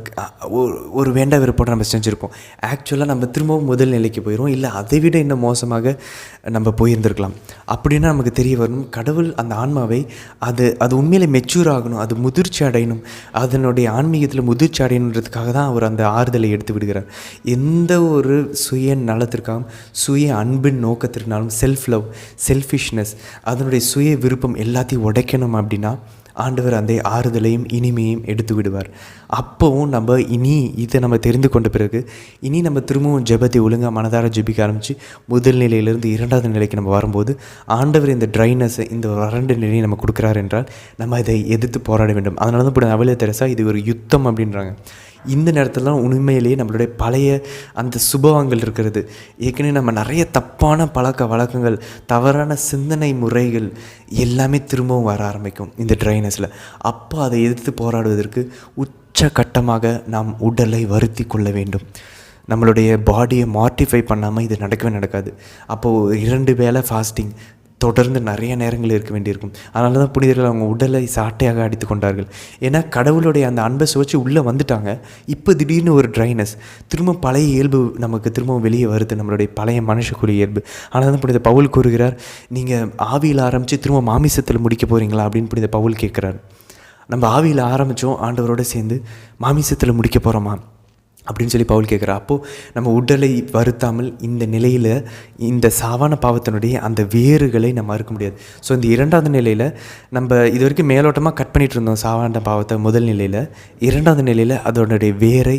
ஒரு வேண்டா விருப்போடு நம்ம செஞ்சுருப்போம். ஆக்சுவலாக நம்ம திரும்பவும் முதல் நிலைக்கு போயிடுவோம், இல்லை அதை விட இன்னும் மோசமாக நம்ம போயிருந்துருக்கலாம். அப்படின்னா நமக்கு தெரிய வரணும், கடவுள் அந்த ஆன்மாவை அது உண்மையிலே மெச்சூர் ஆகணும், அது முதிர்ச்சி அடையணும், அதனுடைய ஆன்மீகத்தில் முதிர்ச்சி அடையணுன்றதுக்காக தான் அவர் அந்த ஆறுதலை எடுத்து விடுகிறார். எந்த ஒரு சுய நலத்திற்காகவும் சுய அன்பின் நோக்கத்திற்காலும் செல்ஃப் லவ், செல்ஃபிஷ்னஸ், அதனுடைய சுய விருப்பம் எல்லாத்தையும் உடைக்கணும் அப்படின்னா ஆண்டவர் அந்த ஆறுதலையும் இனிமையும் எடுத்து விடுவார். அப்போவும் நம்ம இதை நம்ம தெரிந்து கொண்ட பிறகு நம்ம திரும்பவும் ஜெபத்தை ஒழுங்காக மனதார ஜெபிக்க ஆரம்பித்து முதல் நிலையிலிருந்து இரண்டாவது நிலைக்கு நம்ம வரும்போது ஆண்டவர் இந்த ட்ரைனஸை, இந்த வறண்ட நிலையை நம்ம கொடுக்குறாரு என்றால் நம்ம இதை எதிர்த்து போராட வேண்டும். அதனால தான் இப்போ அவிலா தெரேசா இது ஒரு யுத்தம் அப்படின்றாங்க. இந்த நேரத்தில் தான் உண்மையிலேயே நம்மளுடைய பழைய அந்த சுபாவங்கள் இருக்கிறது, ஏற்கனவே நம்ம நிறைய தப்பான பழக்க வழக்கங்கள், தவறான சிந்தனை முறைகள் எல்லாமே திரும்பவும் வர ஆரம்பிக்கும் இந்த ட்ரைனஸில். அப்போ அதை எதிர்த்து போராடுவதற்கு உச்சகட்டமாக நாம் உடலை வருத்தி கொள்ள வேண்டும். நம்மளுடைய பாடியை மார்ட்டிஃபை பண்ணாமல் இது நடக்கவே நடக்காது. அப்போது 2 வேளை ஃபாஸ்டிங் தொடர்ந்து நிறைய நேரங்கள் இருக்க வேண்டியிருக்கும். அதனால தான் புனிதர்கள் அவங்க உடலை சாட்டையாக அடித்து கொண்டார்கள். ஏன்னா கடவுளுடைய அந்த அன்பை சுவைச்சு உள்ளே வந்துட்டாங்க. இப்போ திடீர்னு ஒரு ட்ரைனஸ், திரும்ப பழைய இயல்பு நமக்கு திரும்பவும் வெளியே வருது, நம்மளுடைய பழைய மனுஷக்குரிய இயல்பு. ஆனால் தான் புனித பவுல் கூறுகிறார், நீங்கள் ஆவியில் ஆரம்பித்து திரும்ப மாமிசத்தில் முடிக்க போகிறீங்களா அப்படின்னு புனித பவுல் கேட்குறார். நம்ம ஆவியில் ஆரம்பித்தோம், ஆண்டவரோடு சேர்ந்து மாமிசத்தில் முடிக்க போகிறோமா அப்படின்னு சொல்லி பவுல் கேட்குறா. அப்போது நம்ம உடலை வருத்தாமல் இந்த நிலையில் இந்த சாவான பாவத்தினுடைய அந்த வேறுகளை நம்ம மறுக்க முடியாது. ஸோ இந்த இரண்டாவது நிலையில் நம்ம இது வரைக்கும் மேலோட்டமாக கட் பண்ணிகிட்டு இருந்தோம் சாவான பாவத்தை முதல் நிலையில். இரண்டாவது நிலையில் அதனுடைய வேரை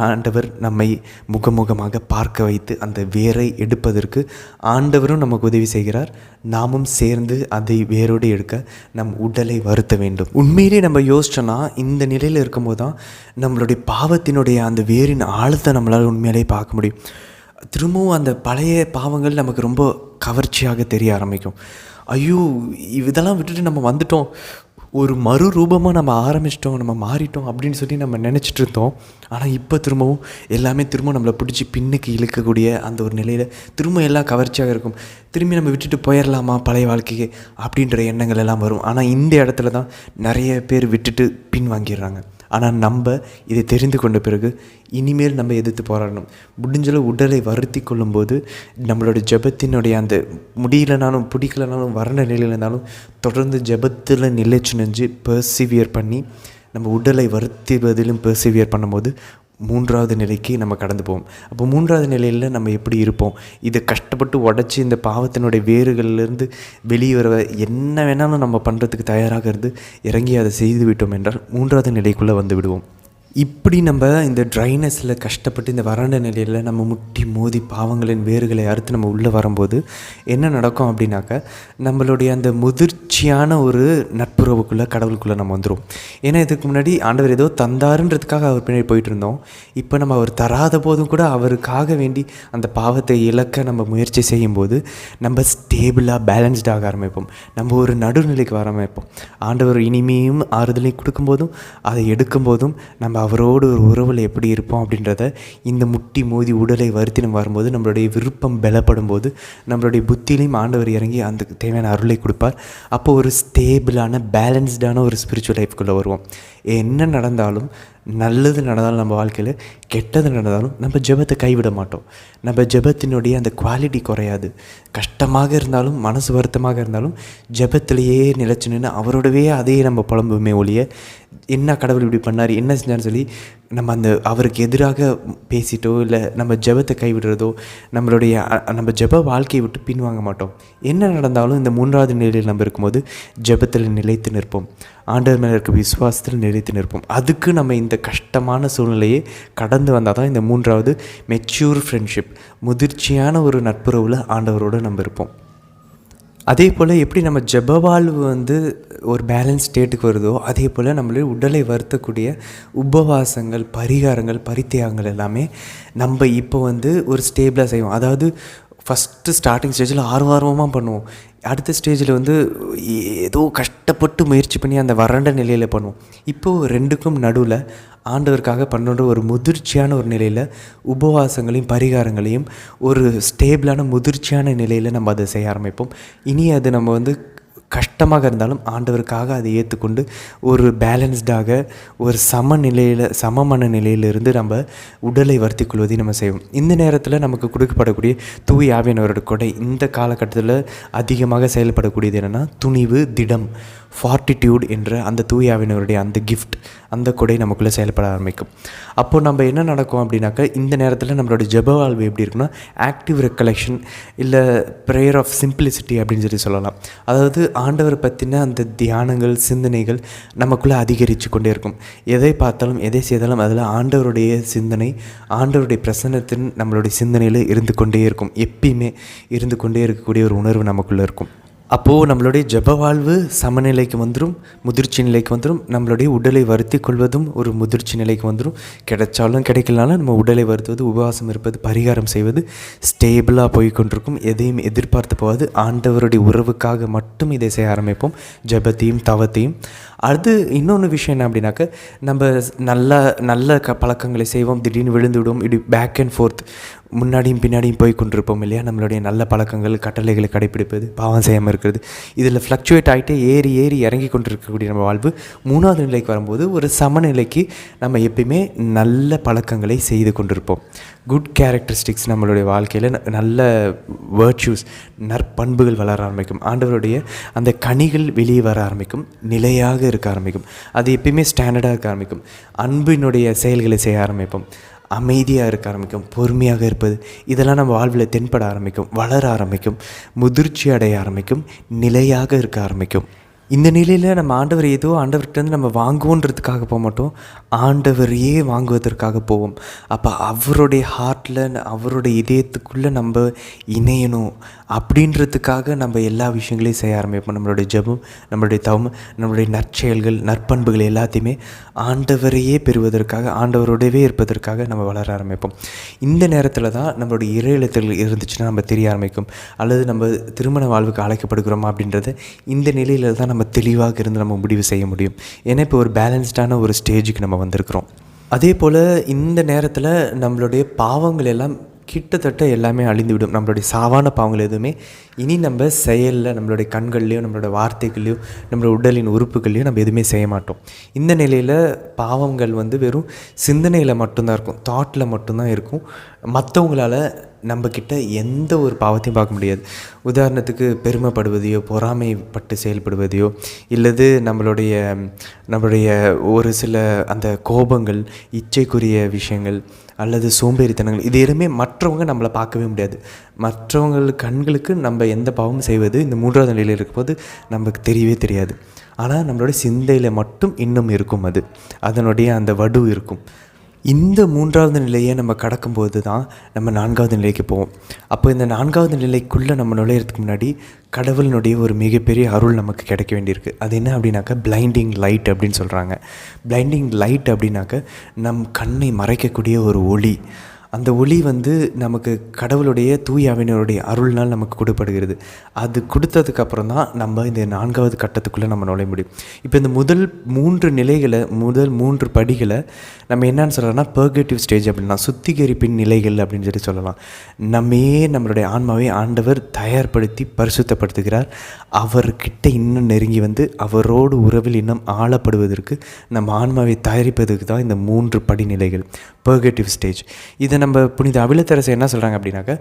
ஆண்டவர் நம்மை முகமுகமாக பார்க்க வைத்து அந்த வேரை எடுப்பதற்கு ஆண்டவரும் நமக்கு உதவி செய்கிறார். நாமும் சேர்ந்து அதை வேரோடு எடுக்க நம் உடலை வருத்த வேண்டும். உண்மையிலே நம்ம யோசிச்சோன்னா இந்த நிலையில் இருக்கும்போது தான் நம்மளுடைய பாவத்தினுடைய அந்த வேரின் ஆழத்தை நம்மளால் உண்மையிலே பார்க்க முடியும். திரும்பவும் அந்த பழைய பாவங்கள் நமக்கு ரொம்ப கவர்ச்சியாக தெரிய ஆரம்பிக்கும். ஐயோ, இதெல்லாம் விட்டுட்டு நம்ம வந்துட்டோம், ஒரு மறு ரூபமாக நம்ம ஆரம்பிச்சிட்டோம், நம்ம மாறிட்டோம் அப்படின்னு சொல்லி நம்ம நினச்சிட்டு இருந்தோம். ஆனால் இப்போ திரும்பவும் எல்லாமே திரும்ப நம்மளை பிடிச்சி பின்னுக்கு இழுக்கக்கூடிய அந்த ஒரு நிலையில் திரும்ப எல்லாம் கவர்ச்சியாக இருக்கும். திரும்பி நம்ம விட்டுட்டு போயிடலாமா பழைய வாழ்க்கைக்கு அப்படின்ற எண்ணங்கள் எல்லாம் வரும். ஆனால் இந்த இடத்துல தான் நிறைய பேர் விட்டுட்டு பின் வாங்கிடுறாங்க. ஆனால் நம்ம இதை தெரிந்து கொண்ட பிறகு இனிமேல் நம்ம எதிர்த்து போராடணும். முடிஞ்சளவு உடலை வருத்தி கொள்ளும்போது நம்மளோட ஜெபத்தினுடைய அந்த முடியலனாலும் பிடிக்கலனாலும் வறண்ட நிலையில் இருந்தாலும் தொடர்ந்து ஜெபத்தில் நிலைச்சு நெஞ்சு பெர்சிவியர் பண்ணி நம்ம உடலை வருத்துவதிலும் பெர்சிவியர் பண்ணும்போது 3வது நிலைக்கு நம்ம கடந்து போவோம். அப்போ 3வது நிலையில் நம்ம எப்படி இருப்போம், இதை கஷ்டப்பட்டு உடச்சி இந்த பாவத்தினுடைய வேறுகளிலிருந்து வெளியே வர என்ன வேணாலும் நம்ம பண்ணுறதுக்கு தயாராக இருந்து இறங்கி அதை செய்து விட்டோம் என்றால் 3வது நிலைக்குள்ளே வந்து விடுவோம். இப்படி நம்ம இந்த ட்ரைனஸில் கஷ்டப்பட்டு இந்த வறண்ட நிலையில் நம்ம முட்டி மோதி பாவங்களின் வேர்களை அறுத்து நம்ம உள்ளே வரும்போது என்ன நடக்கும் அப்படின்னாக்கா, நம்மளுடைய அந்த முதிர்ச்சியான ஒரு நட்புறவுக்குள்ளே கடவுளுக்குள்ளே நம்ம வந்துடும். ஏன்னா இதுக்கு முன்னாடி ஆண்டவர் ஏதோ தந்தாருன்றதுக்காக அவர் பின்னாடி போயிட்டு இருந்தோம். இப்போ நம்ம அவர் தராத போதும் கூட அவருக்காக வேண்டி அந்த பாவத்தை இழக்க நம்ம முயற்சி செய்யும்போது நம்ம ஸ்டேபிளாக பேலன்ஸ்டாக ஆரம்பிப்போம். நம்ம ஒரு நடுநிலைக்கு வர ஆரம்பிப்போம். ஆண்டவர் இனிமையும் ஆறுதலையும் கொடுக்கும்போதும் அதை எடுக்கும்போதும் நம்ம அவரோடு ஒரு உறவில் எப்படி இருப்போம் அப்படின்றத இந்த முட்டி மோதி உடலை வருத்தி நம்ம வரும்போது நம்மளுடைய விருப்பம் பலப்படும் போது நம்மளுடைய புத்தியிலையும் ஆண்டவர் இறங்கி அந்த தேவையான அருளை கொடுப்பார். அப்போ ஒரு ஸ்டேபிளான பேலன்ஸ்டான ஒரு ஸ்பிரிச்சுவல் லைஃப்குள்ளே வருவோம். என்ன நடந்தாலும், நல்லது நடந்தாலும் நம்ம வாழ்க்கையில், கெட்டது நடந்தாலும் நம்ம ஜெபத்தை கைவிட மாட்டோம். நம்ம ஜெபத்தினுடைய அந்த குவாலிட்டி குறையாது. கஷ்டமாக இருந்தாலும், மனசு வருத்தமாக இருந்தாலும் ஜெபத்திலேயே நிலச்சி நின்று அவரோடவே அதையே நம்ம புலம்புமே ஒழிய, என்ன கடவுள் இப்படி பண்ணார், என்ன செஞ்சான்னு சொல்லி நம்ம அந்த அவருக்கு எதிராக பேசிட்டோ இல்லை நம்ம ஜெபத்தை கைவிடுறதோ, நம்ம ஜெப வாழ்க்கையை விட்டு பின்வாங்க மாட்டோம். என்ன நடந்தாலும் இந்த 3வது நிலையில் நம்ம இருக்கும்போது ஜெபத்தில் நிலைத்து நிற்போம். ஆண்டவர் மேலே இருக்க விசுவாசத்தில் நிலைத்து நிற்போம். அதுக்கு நம்ம இந்த கஷ்டமான சூழ்நிலையை கடந்து வந்தால் தான் இந்த 3வது மெச்சூர் ஃப்ரெண்ட்ஷிப், முதிர்ச்சியான ஒரு நட்புறவில் ஆண்டவரோடு நம்ம இருப்போம். அதே போல் எப்படி நம்ம ஜெப வாழ்வு ஒரு பேலன்ஸ் ஸ்டேட்டுக்கு வருதோ, அதே போல் நம்மளுடைய உடலை வருத்தக்கூடிய உபவாசங்கள், பரிகாரங்கள், பரித்தியாகங்கள் எல்லாமே நம்ம இப்போ ஒரு ஸ்டேபிளாக செய்வோம். அதாவது ஃபஸ்ட்டு ஸ்டார்டிங் ஸ்டேஜில் ஆர்வமாக பண்ணுவோம். அடுத்த ஸ்டேஜில் ஏதோ கஷ்டப்பட்டு முயற்சி பண்ணி அந்த வறண்ட நிலையில் பண்ணுவோம். இப்போது 2க்கும் நடுவில் ஆண்டவருக்காக பண்ணுற ஒரு முதிர்ச்சியான ஒரு நிலையில் உபவாசங்களையும் பரிகாரங்களையும் ஒரு ஸ்டேபிளான முதிர்ச்சியான நிலையில் நம்ம அதை செய்ய ஆரம்பிப்போம். இனி அது நம்ம கஷ்டமாக இருந்தாலும் ஆண்டவருக்காக அதை ஏற்றுக்கொண்டு ஒரு பேலன்ஸ்டாக ஒரு சமமான நிலையிலிருந்து நம்ம உடலை வருத்தி கொள்வதை நம்ம செய்வோம். இந்த நேரத்தில் நமக்கு கொடுக்கப்படக்கூடிய தூய ஆவியானவரோட கொடை இந்த காலகட்டத்தில் அதிகமாக செயல்படக்கூடியது என்னென்னா துணிவு, திடம், ஃபார்ட்டிடியூட் என்ற அந்த தூய ஆவியானவருடைய அந்த கிஃப்ட், அந்த கொடை நமக்குள்ளே செயல்பட ஆரம்பிக்கும். அப்போது நம்ம என்ன நடக்கும் அப்படின்னாக்கா, இந்த நேரத்தில் நம்மளோட ஜெப வாழ்வு எப்படி இருக்குன்னா, ஆக்டிவ் ரெக்கலெக்ஷன் இல்லை ப்ரேயர் ஆஃப் சிம்பிளிசிட்டி அப்படின்னு சொல்லலாம். அதாவது ஆண்டவரை பற்றின அந்த தியானங்கள், சிந்தனைகள் நமக்குள்ளே அதிகரித்து கொண்டே இருக்கும். எதை பார்த்தாலும், எதை செய்தாலும் அதில் ஆண்டவருடைய சிந்தனை, ஆண்டவருடைய பிரசன்னத்தின் நம்மளுடைய சிந்தனையில் இருந்து கொண்டே இருக்கும். எப்பயுமே இருந்து கொண்டே இருக்கக்கூடிய ஒரு உணர்வு நமக்குள்ளே இருக்கும். அப்போது நம்மளுடைய ஜெப வாழ்வு சமநிலைக்கு வந்துடும், முதிர்ச்சி நிலைக்கு வந்துடும். நம்மளுடைய உடலை வருத்தி கொள்வதும் ஒரு முதிர்ச்சி நிலைக்கு வந்துடும். கிடைச்சாலும் கிடைக்கலனாலும் நம்ம உடலை வருத்துவது, உபவாசம் இருப்பது, பரிகாரம் செய்வது ஸ்டேபிளாக போய்கொண்டிருக்கும். எதையும் எதிர்பார்த்து போகாது. ஆண்டவருடைய உறவுக்காக மட்டும் இதை செய்ய ஆரம்பிப்போம், ஜெபத்தையும் தவத்தையும். அது இன்னொன்று விஷயம் என்ன அப்படின்னாக்க, நம்ம நல்ல பழக்கங்களை செய்வோம், திடீர்னு விழுந்து விடுவோம். இப்படி பேக் அண்ட் ஃபோர்த், முன்னாடியும் பின்னாடியும் போய் கொண்டிருப்போம் இல்லையா. நம்மளுடைய நல்ல பழக்கங்கள், கட்டளைகளை கடைப்பிடிப்பது, பாவம் செய்யாமல் இருக்கிறது, இதில் ஃப்ளக்சுவேட் ஆகிட்டே ஏறி இறங்கி கொண்டிருக்கக்கூடிய நம்ம வாழ்வு 3வது நிலைக்கு வரும்போது ஒரு சமநிலைக்கு நம்ம எப்பயுமே நல்ல பழக்கங்களை செய்து கொண்டிருப்போம். குட் கேரக்டரிஸ்டிக்ஸ் நம்மளுடைய வாழ்க்கையில் நல்ல வேர்ச்சுஸ், நற்பண்புகள் வளர ஆரம்பிக்கும். ஆண்டவருடைய அந்த கனிகள் வெளியே வர ஆரம்பிக்கும், நிலையாக இருக்க ஆரம்பிக்கும். அது எப்பயுமே ஸ்டாண்டர்டாக இருக்க ஆரம்பிக்கும். அன்பினுடைய செயல்களை செய்ய ஆரம்பிப்போம், அமைதியாக இருக்க ஆரம்பிக்கும், பொறுமையாக இருப்பது, இதெல்லாம் நம்ம வாழ்வில் தென்பட ஆரம்பிக்கும், வளர ஆரம்பிக்கும், முதிர்ச்சி அடைய ஆரம்பிக்கும், நிலையாக இருக்க ஆரம்பிக்கும். இந்த நிலையில் நம்ம ஆண்டவர்கிட்ட நம்ம வாங்குவோன்றதுக்காக போக மாட்டோம், ஆண்டவரையே வாங்குவதற்காக போவோம். அப்போ அவருடைய ஹார்ட்டில், அவருடைய இதயத்துக்குள்ளே நம்ம இணையணும் அப்படின்றதுக்காக நம்ம எல்லா விஷயங்களையும் செய்ய ஆரம்பிப்போம். நம்மளுடைய ஜெபம், நம்மளுடைய தவம், நம்மளுடைய நற்செயல்கள், நற்பண்புகள் எல்லாத்தையுமே ஆண்டவரையே பெறுவதற்காக, ஆண்டவரோடவே இருப்பதற்காக நம்ம வளர ஆரம்பிப்போம். இந்த நேரத்தில் தான் நம்மளுடைய இறையிலத்தில் இருந்துச்சுன்னா நம்ம தெரிய ஆரம்பிக்கும், அல்லது நம்ம திருமண வாழ்வுக்கு அழைக்கப்படுகிறோமா அப்படின்றத இந்த நிலையில் தான் நம்ம தெளிவாக இருந்து நம்ம முடிவு செய்ய முடியும். ஏன்னா இப்போ ஒரு பேலன்ஸ்டான ஒரு ஸ்டேஜுக்கு நம்ம வந்திருக்கிறோம். அதே போல் இந்த நேரத்தில் நம்மளுடைய பாவங்கள் எல்லாம் கிட்டத்தட்ட எல்லாமே அழிந்துவிடும். நம்மளுடைய சாவான பாவங்கள் எதுவுமே இனி நம்ம செயலில், நம்மளுடைய கண்கள்லையோ, நம்மளோட வார்த்தைகள்லையோ, நம்மளோட உடலின் உறுப்புகள்லையோ நம்ம எதுவுமே செய்ய மாட்டோம். இந்த நிலையில் பாவங்கள் வெறும் சிந்தனையில் மட்டும்தான் இருக்கும், தாட்டில் மட்டும்தான் இருக்கும். மற்றவங்களால் நம்மக்கிட்ட எந்த ஒரு பாவத்தையும் பார்க்க முடியாது. உதாரணத்துக்கு பெருமைப்படுவதையோ, பொறாமைப்பட்டு செயல்படுவதையோ, இல்லது நம்மளுடைய ஒரு சில அந்த கோபங்கள், இச்சைக்குரிய விஷயங்கள் அல்லது சோம்பேறித்தனங்கள், இது எதுவுமே மற்றவங்க நம்மளை பார்க்கவே முடியாது. மற்றவங்களுக்கு கண்களுக்கு நம்ம எந்த பாவமும் செய்வது இந்த 3வது நிலையில் இருக்கும்போது நமக்கு தெரியவே தெரியாது. ஆனால் நம்மளுடைய சிந்தையில் மட்டும் இன்னும் இருக்கும், அதனுடைய அந்த வடு இருக்கும். இந்த 3வது நிலையை நம்ம கடக்கும்போது தான் நம்ம 4வது நிலைக்கு போவோம். அப்போ இந்த 4வது நிலைக்குள்ளே நம்ம நுழையிறதுக்கு முன்னாடி கடவுளினுடைய ஒரு மிகப்பெரிய அருள் நமக்கு கிடைக்க வேண்டியிருக்கு. அது என்ன அப்படின்னாக்கா பிளைண்டிங் லைட் அப்படின்னு சொல்கிறாங்க. பிளைண்டிங் லைட் அப்படின்னாக்க நம் கண்ணை மறைக்கக்கூடிய ஒரு ஒளி. அந்த ஒளி வந்து நமக்கு கடவுளுடைய தூய ஆவியினருடைய அருள்னால் நமக்கு கொடுக்கப்படுகிறது. அது கொடுத்ததுக்கப்புறம் தான் நம்ம இந்த 4வது கட்டத்துக்குள்ளே நம்ம நுழைய முடியும். இப்போ இந்த முதல் 3 நிலைகளை, முதல் 3 படிகளை நம்ம என்னன்னு சொல்லலாம்னா பர்கேட்டிவ் ஸ்டேஜ் அப்படின்னா சுத்திகரிப்பின் நிலைகள் அப்படின்னு சொல்லலாம். நம்மளுடைய ஆன்மாவை ஆண்டவர் தயார்படுத்தி பரிசுத்தப்படுத்துகிறார். அவர்கிட்ட இன்னும் நெருங்கி வந்து அவரோடு உறவில் இன்னும் ஆளப்படுவதற்கு நம்ம ஆன்மாவை தயாரிப்பதற்கு தான் இந்த 3 படிநிலைகள், பர்கேட்டிவ் ஸ்டேஜ். இதை நம்ம புனித அவிலத்தரசு என்ன சொல்கிறாங்க அப்படின்னாக்கா,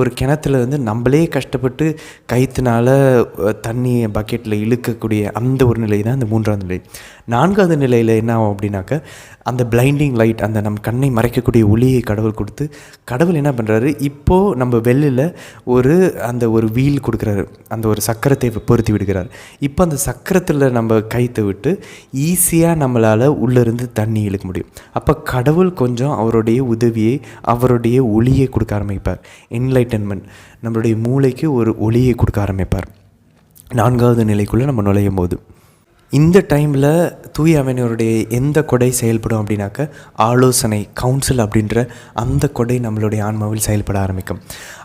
ஒரு கிணத்துல வந்து நம்மளே கஷ்டப்பட்டு கைத்தினால தண்ணி பக்கெட்டில் இழுக்கக்கூடிய அந்த ஒரு நிலை தான் இந்த 3வது நிலை. 4வது நிலையில் என்ன ஆகும் அப்படின்னாக்கா, அந்த பிளைண்டிங் லைட், அந்த நம் கண்ணை மறைக்கக்கூடிய ஒளியை கடவுள் கொடுத்து, கடவுள் என்ன பண்ணுறாரு, இப்போது நம்ம வெளியில் ஒரு வீல் கொடுக்குறாரு, அந்த ஒரு சக்கரத்தை பொருத்தி விடுகிறார். இப்போ அந்த சக்கரத்தில் நம்ம கைத்தை விட்டு ஈஸியாக நம்மளால் உள்ளேருந்து தண்ணி இழுக்க முடியும். அப்போ கடவுள் கொஞ்சம் அவருடைய உதவியை, அவருடைய ஒளியை கொடுக்க ஆரம்பிப்பார். என்லைட்டன்மெண்ட், நம்மளுடைய மூளைக்கு ஒரு ஒளியை கொடுக்க ஆரம்பிப்பார் 4வது நிலைக்குள்ளே நம்ம நுழையும் போது. இந்த டைமில் தூய ஆவியானவருடைய எந்த கொடை செயல்படும் அப்படின்னாக்க, ஆலோசனை, கவுன்சில் அப்படின்ற அந்த கொடை நம்மளுடைய ஆன்மாவில் செயல்பட ஆரம்பிக்கும்.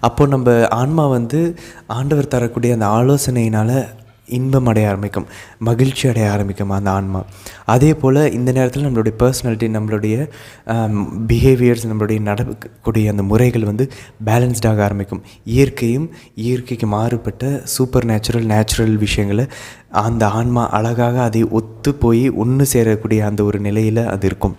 அப்போது நம்ம ஆன்மா வந்து ஆண்டவர் தரக்கூடிய அந்த ஆலோசனையினால் இன்பம் அடைய ஆரம்பிக்கும், மகிழ்ச்சி அடைய ஆரம்பிக்கும் அந்த ஆன்மா. அதே போல் இந்த நேரத்தில் நம்மளுடைய பர்சனாலிட்டி, நம்மளுடைய பிஹேவியர்ஸ், நம்மளுடைய நடக்கக்கூடிய அந்த முறைகள் வந்து பேலன்ஸ்டாக ஆரம்பிக்கும். இயற்கைக்கு மாறுபட்ட சூப்பர் நேச்சுரல் விஷயங்களை அந்த ஆன்மா அழகாக அதை ஒத்து போய் ஒன்று சேரக்கூடிய அந்த ஒரு நிலையில் அது இருக்கும்.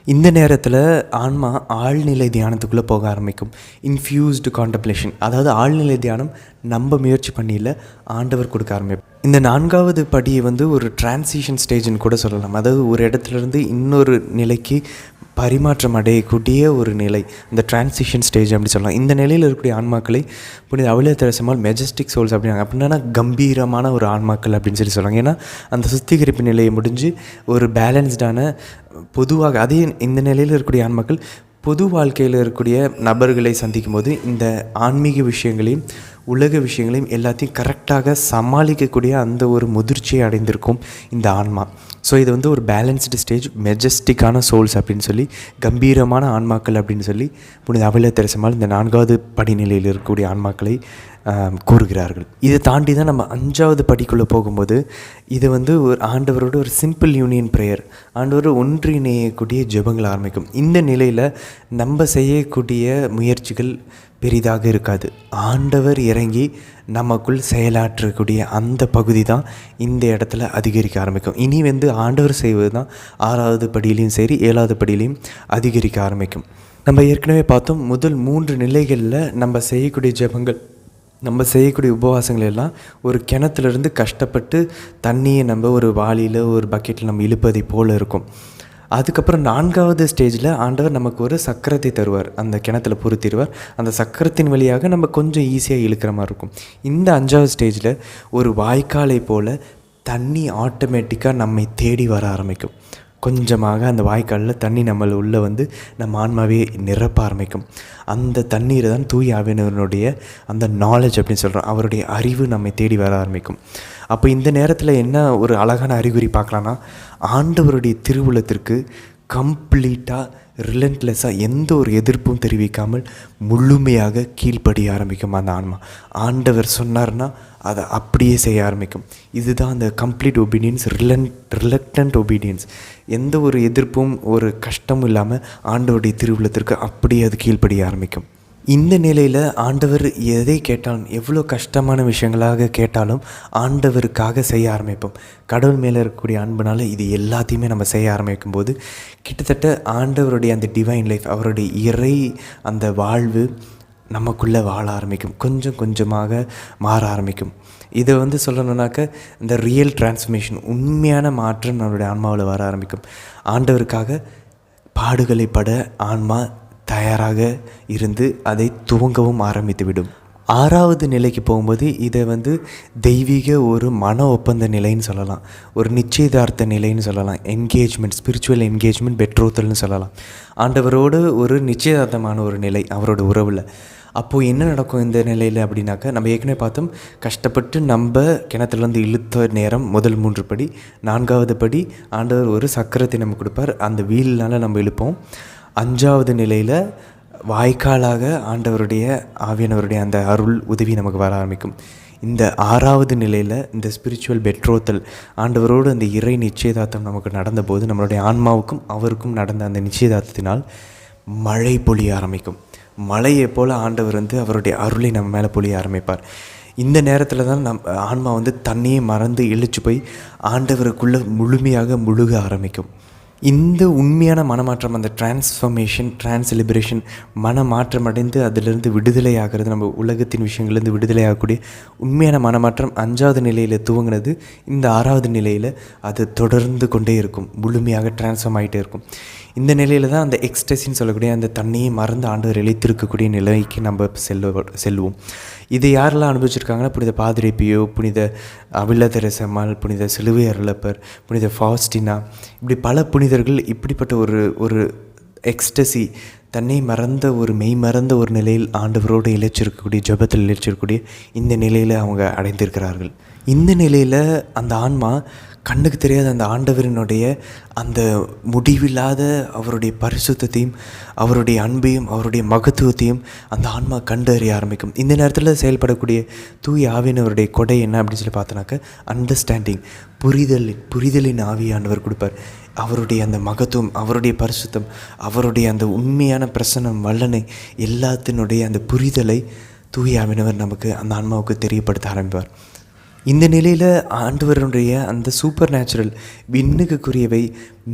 இந்த நேரத்தில் ஆன்மா ஆழ்நிலை தியானத்துக்குள்ளே போக ஆரம்பிக்கும். இன்ஃப்யூஸ்டு கான்டம்ப்ளேஷன், அதாவது ஆழ்நிலை தியானம் நம்ம முயற்சி பண்ணியில் ஆண்டவர் கொடுக்க ஆரம்பிப்போம். இந்த 4வது படியை வந்து ஒரு டிரான்சிஷன் ஸ்டேஜ்னு கூட சொல்லலாம். அதாவது ஒரு இடத்துலேருந்து இன்னொரு நிலைக்கு பரிமாற்றம் அடையக்கூடிய ஒரு நிலை, இந்த டிரான்சிஷன் ஸ்டேஜ் அப்படி சொல்லலாம். இந்த நிலையில் இருக்கக்கூடிய ஆன்மாக்களை புனித அவிலத்தரசம்மாள் மெஜஸ்டிக் சோல்ஸ் அப்படின்னா கம்பீரமான ஒரு ஆன்மாக்கள் அப்படின்னு சொல்லுவாங்க. ஏன்னா அந்த சுத்திகரிப்பு நிலையை முடிஞ்சு ஒரு பேலன்ஸ்டான, பொதுவாக அதே இந்த நிலையில் இருக்கக்கூடிய ஆன்மாக்கள் பொது வாழ்க்கையில் இருக்கக்கூடிய நபர்களை சந்திக்கும் போது இந்த ஆன்மீக விஷயங்களையும் உலக விஷயங்களையும் எல்லாத்தையும் கரெக்டாக சமாளிக்கக்கூடிய அந்த ஒரு முதிர்ச்சியை அடைந்திருக்கும் இந்த ஆன்மா. ஸோ இது வந்து ஒரு பேலன்ஸ்டு ஸ்டேஜ், மெஜஸ்டிக்கான சோல்ஸ் அப்படின்னு சொல்லி, கம்பீரமான ஆன்மாக்கள் அப்படின்னு சொல்லி புனித அவிலத்தரசம்மாள் இந்த 4வது படிநிலையில் இருக்கக்கூடிய ஆன்மாக்களை கூறுகிறார்கள். இதை தாண்டி தான் நம்ம 5வது படிக்குள்ளே போகும்போது இது வந்து ஒரு ஆண்டவரோட ஒரு சிம்பிள் யூனியன் ப்ரேயர், ஆண்டவரோட ஒன்றிணையக்கூடிய ஜெபங்கள் ஆரம்பிக்கும். இந்த நிலையில் நம்ம செய்யக்கூடிய முயற்சிகள் பெரிதாக இருக்காது. ஆண்டவர் இறங்கி நமக்குள் செயலாற்றக்கூடிய அந்த பகுதி தான் இந்த இடத்துல அதிகரிக்க ஆரம்பிக்கும். இனி வந்து ஆண்டவர் செய்வது தான் 6வது படியிலையும் சரி 7வது படியிலையும் அதிகரிக்க ஆரம்பிக்கும். நம்ம ஏற்கனவே பார்த்தோம், முதல் 3 நிலைகளில் நம்ம செய்யக்கூடிய ஜெபங்கள், நம்ம செய்யக்கூடிய உபவாசங்கள் எல்லாம் ஒரு கிணத்துலேருந்து கஷ்டப்பட்டு தண்ணியை நம்ம ஒரு வாளியில் ஒரு பக்கெட்டில் நம்ம இழுப்பதை போல் இருக்கும். அதுக்கப்புறம் 4வது ஸ்டேஜில் ஆண்டவர் நமக்கு ஒரு சக்கரத்தை தருவார், அந்த கிணத்துல பொருத்திடுவார். அந்த சக்கரத்தின் வழியாக நம்ம கொஞ்சம் ஈஸியாக இழுக்கிற மாதிரி இருக்கும். இந்த 5வது ஸ்டேஜில் ஒரு வாய்க்காலை போல் தண்ணி ஆட்டோமேட்டிக்காக நம்மை தேடி வர ஆரம்பிக்கும். கொஞ்சமாக அந்த வாய்க்காலில் தண்ணி நம்மளை உள்ளே வந்து நம்ம ஆன்மாவே நிரப்ப ஆரம்பிக்கும். அந்த தண்ணீரை தான் தூய ஆவியானவருடைய அந்த நாலேஜ் அப்படின்னு சொல்கிறோம், அவருடைய அறிவு நம்மை தேடி வர ஆரம்பிக்கும். அப்போ இந்த நேரத்தில் என்ன ஒரு அழகான அறிகுறி பார்க்கலான்னா, ஆண்டவருடைய திருவுளத்திற்கு கம்ப்ளீட்டாக ரிலன்ட்லெஸ்ஸாக எந்த ஒரு எதிர்ப்பும் தெரிவிக்காமல் முழுமையாக கீழ்ப்படிய ஆரம்பிக்கும் அந்த ஆன்மா. ஆண்டவர் சொன்னார்னா அதை அப்படியே செய்ய ஆரம்பிக்கும். இதுதான் அந்த கம்ப்ளீட் ஒபீடியன்ஸ், ரிலக்டன்ட் ஒபீடியன்ஸ். எந்த ஒரு எதிர்ப்பும் ஒரு கஷ்டமும் இல்லாமல் ஆண்டவருடைய திருவுளத்திற்கு அப்படியே அது கீழ்ப்படிய ஆரம்பிக்கும். இந்த நிலையில் ஆண்டவர் எதை கேட்டாலும், எவ்வளோ கஷ்டமான விஷயங்களாக கேட்டாலும் ஆண்டவருக்காக செய்ய ஆரம்பிப்போம். கடவுள் மேலே இருக்கக்கூடிய அன்புனால இது எல்லாத்தையுமே நம்ம செய்ய ஆரம்பிக்கும் போது கிட்டத்தட்ட ஆண்டவருடைய அந்த டிவைன் லைஃப், அவருடைய இறை அந்த வாழ்வு நமக்குள்ளே வாழ ஆரம்பிக்கும், கொஞ்சம் கொஞ்சமாக மாற ஆரம்பிக்கும். இதை வந்து சொல்லணுன்னாக்க இந்த ரியல் டிரான்ஸ்ஃபர்மேஷன், உண்மையான மாற்றம் நம்மளுடைய ஆன்மாவில் வர ஆரம்பிக்கும். ஆண்டவருக்காக பாடுகளை பட ஆன்மா தயாராக இருந்து அதை துவங்கவும் ஆரம்பித்துவிடும். 6வது நிலைக்கு போகும்போது இதை வந்து தெய்வீக ஒரு மன ஒப்பந்த நிலைன்னு சொல்லலாம், ஒரு நிச்சயதார்த்த நிலைன்னு சொல்லலாம், என்கேஜ்மெண்ட், ஸ்பிரிச்சுவல் என்கேஜ்மெண்ட், பெட்ரோத்தல்னு சொல்லலாம். ஆண்டவரோடு ஒரு நிச்சயதார்த்தமான ஒரு நிலை அவரோட உறவில். அப்போது என்ன நடக்கும் இந்த நிலையில் அப்படின்னாக்கா, நம்ம ஏற்கனவே பார்த்தோம், கஷ்டப்பட்டு நம்ம கிணத்துலேருந்து இழுத்த நேரம் முதல் 3 படி. 4வது படி ஆண்டவர் ஒரு சக்கரத்தை நம்ம கொடுப்பார், அந்த வீல்னால் நம்ம இழுப்போம். 5வது நிலையில் வாய்க்காலாக ஆண்டவருடைய ஆவியானவருடைய அந்த அருள் உதவி நமக்கு வர ஆரம்பிக்கும். இந்த 6வது நிலையில் இந்த ஸ்பிரிச்சுவல் பெட்ரோத்தல், ஆண்டவரோடு அந்த இறை நிச்சயதார்த்தம் நமக்கு நடந்தபோது நம்மளுடைய ஆன்மாவுக்கும் அவருக்கும் நடந்த அந்த நிச்சயதார்த்தத்தினால் மழை பொழிய ஆரம்பிக்கும். மழையை போல் ஆண்டவர் அவருடைய அருளை நம்ம மேலே பொழிய ஆரம்பிப்பார். இந்த நேரத்தில் தான் ஆன்மா தண்ணியை மறந்து இழுச்சு போய் ஆண்டவருக்குள்ளே முழுமையாக முழுக ஆரம்பிக்கும். இந்த உண்மையான மனமாற்றம், அந்த டிரான்ஸ்ஃபர்மேஷன், லிபரேஷன், மனமாற்றம் அடைந்து அதிலிருந்து விடுதலை ஆகிறது, நம்ம உலகத்தின் விஷயங்கள்லேருந்து விடுதலை ஆகக்கூடிய உண்மையான மனமாற்றம் 5வது நிலையில் துவங்கினது. இந்த 6வது நிலையில் அது தொடர்ந்து கொண்டே இருக்கும், முழுமையாக டிரான்ஸ்ஃபார்ம் ஆகிட்டே இருக்கும். இந்த நிலையில் தான் அந்த எக்ஸ்டசின்னு சொல்லக்கூடிய அந்த தண்ணியை மறந்து ஆண்டவர் இழைத்திருக்கக்கூடிய நிலைக்கு நம்ம செல்வோம். இதை யாரெல்லாம் அனுபவிச்சிருக்காங்கன்னா, புனித பாதிரி பியோ, புனித அவில்லா தெரேசம்மாள், புனித சிலுவை அருளப்பர், புனித ஃபாஸ்டினா, இப்படி பல புனிதர்கள் இப்படிப்பட்ட ஒரு எக்ஸ்டசி, தன்னை மறந்த மெய் மறந்த ஒரு நிலையில் ஆண்டவரோடு இழைச்சிருக்கக்கூடிய, ஜபத்தில் இழைச்சிருக்கக்கூடிய இந்த நிலையில் அவங்க அடைந்திருக்கிறார்கள். இந்த நிலையில் அந்த ஆன்மா கண்ணுக்கு தெரியாத அந்த ஆண்டவரினுடைய அந்த முடிவில்லாத அவருடைய பரிசுத்தத்தையும், அவருடைய அன்பையும், அவருடைய மகத்துவத்தையும் அந்த ஆன்மா கண்டு அறிய ஆரம்பிக்கும். இந்த நேரத்தில் செயல்படக்கூடிய தூய ஆவியானவருடைய கொடை என்ன அப்படின்னு சொல்லி பார்த்தோன்னாக்க, அண்டர்ஸ்டாண்டிங், புரிதலின் ஆவியை ஆண்டவர் கொடுப்பார். அவருடைய அந்த மகத்துவம், அவருடைய பரிசுத்தம், அவருடைய அந்த உண்மையான பிரசன்னம், வல்லனை, எல்லாத்தினுடைய அந்த புரிதலை தூய ஆவியானவர் நமக்கு, அந்த ஆன்மாவுக்கு தெரியப்படுத்த ஆரம்பிப்பார். இந்த நிலையில் ஆண்டவருடைய அந்த சூப்பர் நேச்சுரல், விண்ணுக்குரியவை,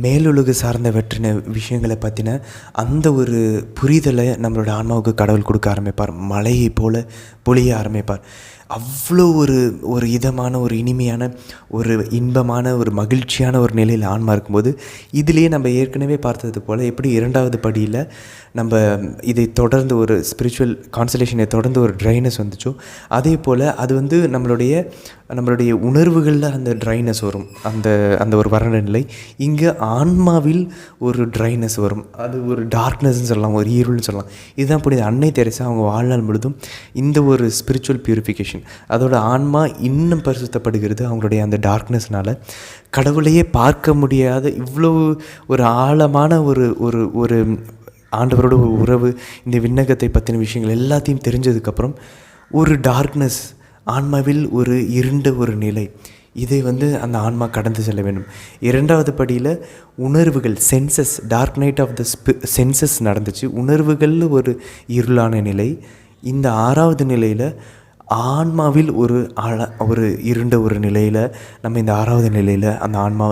மேலுலகு சார்ந்தவற்றின விஷயங்களை பற்றின அந்த ஒரு புரிதலை நம்மளோட ஆன்மாவுக்கு கடவுள் கொடுக்க ஆரம்பிப்பார். மழையை போல பொழிய ஆரம்பிப்பார். அவ்வளோ ஒரு இதமான, ஒரு இனிமையான, ஒரு இன்பமான, ஒரு மகிழ்ச்சியான ஒரு நிலையில் ஆன்மா இருக்கும்போது, இதிலேயே நம்ம ஏற்கனவே பார்த்தது போல் எப்படி 2வது படியில் நம்ம இதை தொடர்ந்து ஒரு ஸ்பிரிச்சுவல் கான்சலேஷனை தொடர்ந்து ஒரு ட்ரைனஸ் வந்துச்சோ, அதே போல் அது நம்மளுடைய உணர்வுகளில் அந்த ட்ரைனஸ் வரும், அந்த ஒரு வறண்ட நிலை. இங்கே ஆன்மாவில் ஒரு ட்ரைனஸ் வரும், அது ஒரு டார்க்னஸ்ன்னு சொல்லலாம், ஒரு இருள்னு சொல்லலாம். இதுதான் புனித அன்னை தெரேசா அவங்க வாழ்நாள் முழுதும் இந்த ஒரு ஸ்பிரிச்சுவல் பியூரிஃபிகேஷன், அதோட ஆன்மா இன்னும் பரிசுத்தப்படுகிறது. அவங்களுடைய அந்த டார்க்னஸ்னால் கடவுளையே பார்க்க முடியாத இவ்வளவு ஒரு ஆழமான ஒரு ஆண்டவரோட ஒரு உறவு, இந்த விண்ணகத்தை பற்றின விஷயங்கள் எல்லாத்தையும் தெரிஞ்சதுக்கப்புறம் ஒரு டார்க்னஸ், ஆன்மாவில் ஒரு இருண்ட ஒரு நிலை, இதை அந்த ஆன்மா கடந்து செல்ல வேண்டும். 2வது படியில் உணர்வுகள், senses, dark night of the senses நடந்துச்சு. உணர்வுகளில் ஒரு இருளான நிலை. இந்த 6வது நிலையில் ஆன்மாவில் ஒரு இருண்ட ஒரு நிலையில் நம்ம இந்த 6வது நிலையில் அந்த ஆன்மா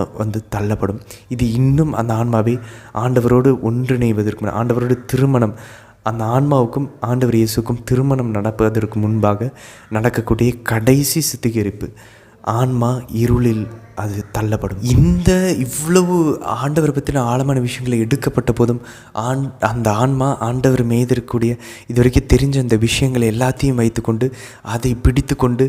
தள்ளப்படும். இது இன்னும் அந்த ஆன்மாவை ஆண்டவரோடு ஒன்றிணைவதற்கு, ஆண்டவரோடு திருமணம், அந்த ஆன்மாவுக்கும் ஆண்டவர் இயேசுக்கும் திருமணம் நடப்பதற்கு முன்பாக நடக்கக்கூடிய கடைசி சுத்திகரிப்பு. ஆன்மா இருளில் அது தள்ளப்படும். இவ்வளவு ஆண்டவர் பற்றின ஆழமான விஷயங்களை எடுக்கப்பட்ட போதும் அந்த ஆன்மா ஆண்டவர் மீதிருக்கக்கூடிய இதுவரைக்கும் தெரிஞ்ச அந்த விஷயங்களை எல்லாத்தையும் வைத்துக்கொண்டு, அதை பிடித்து கொண்டு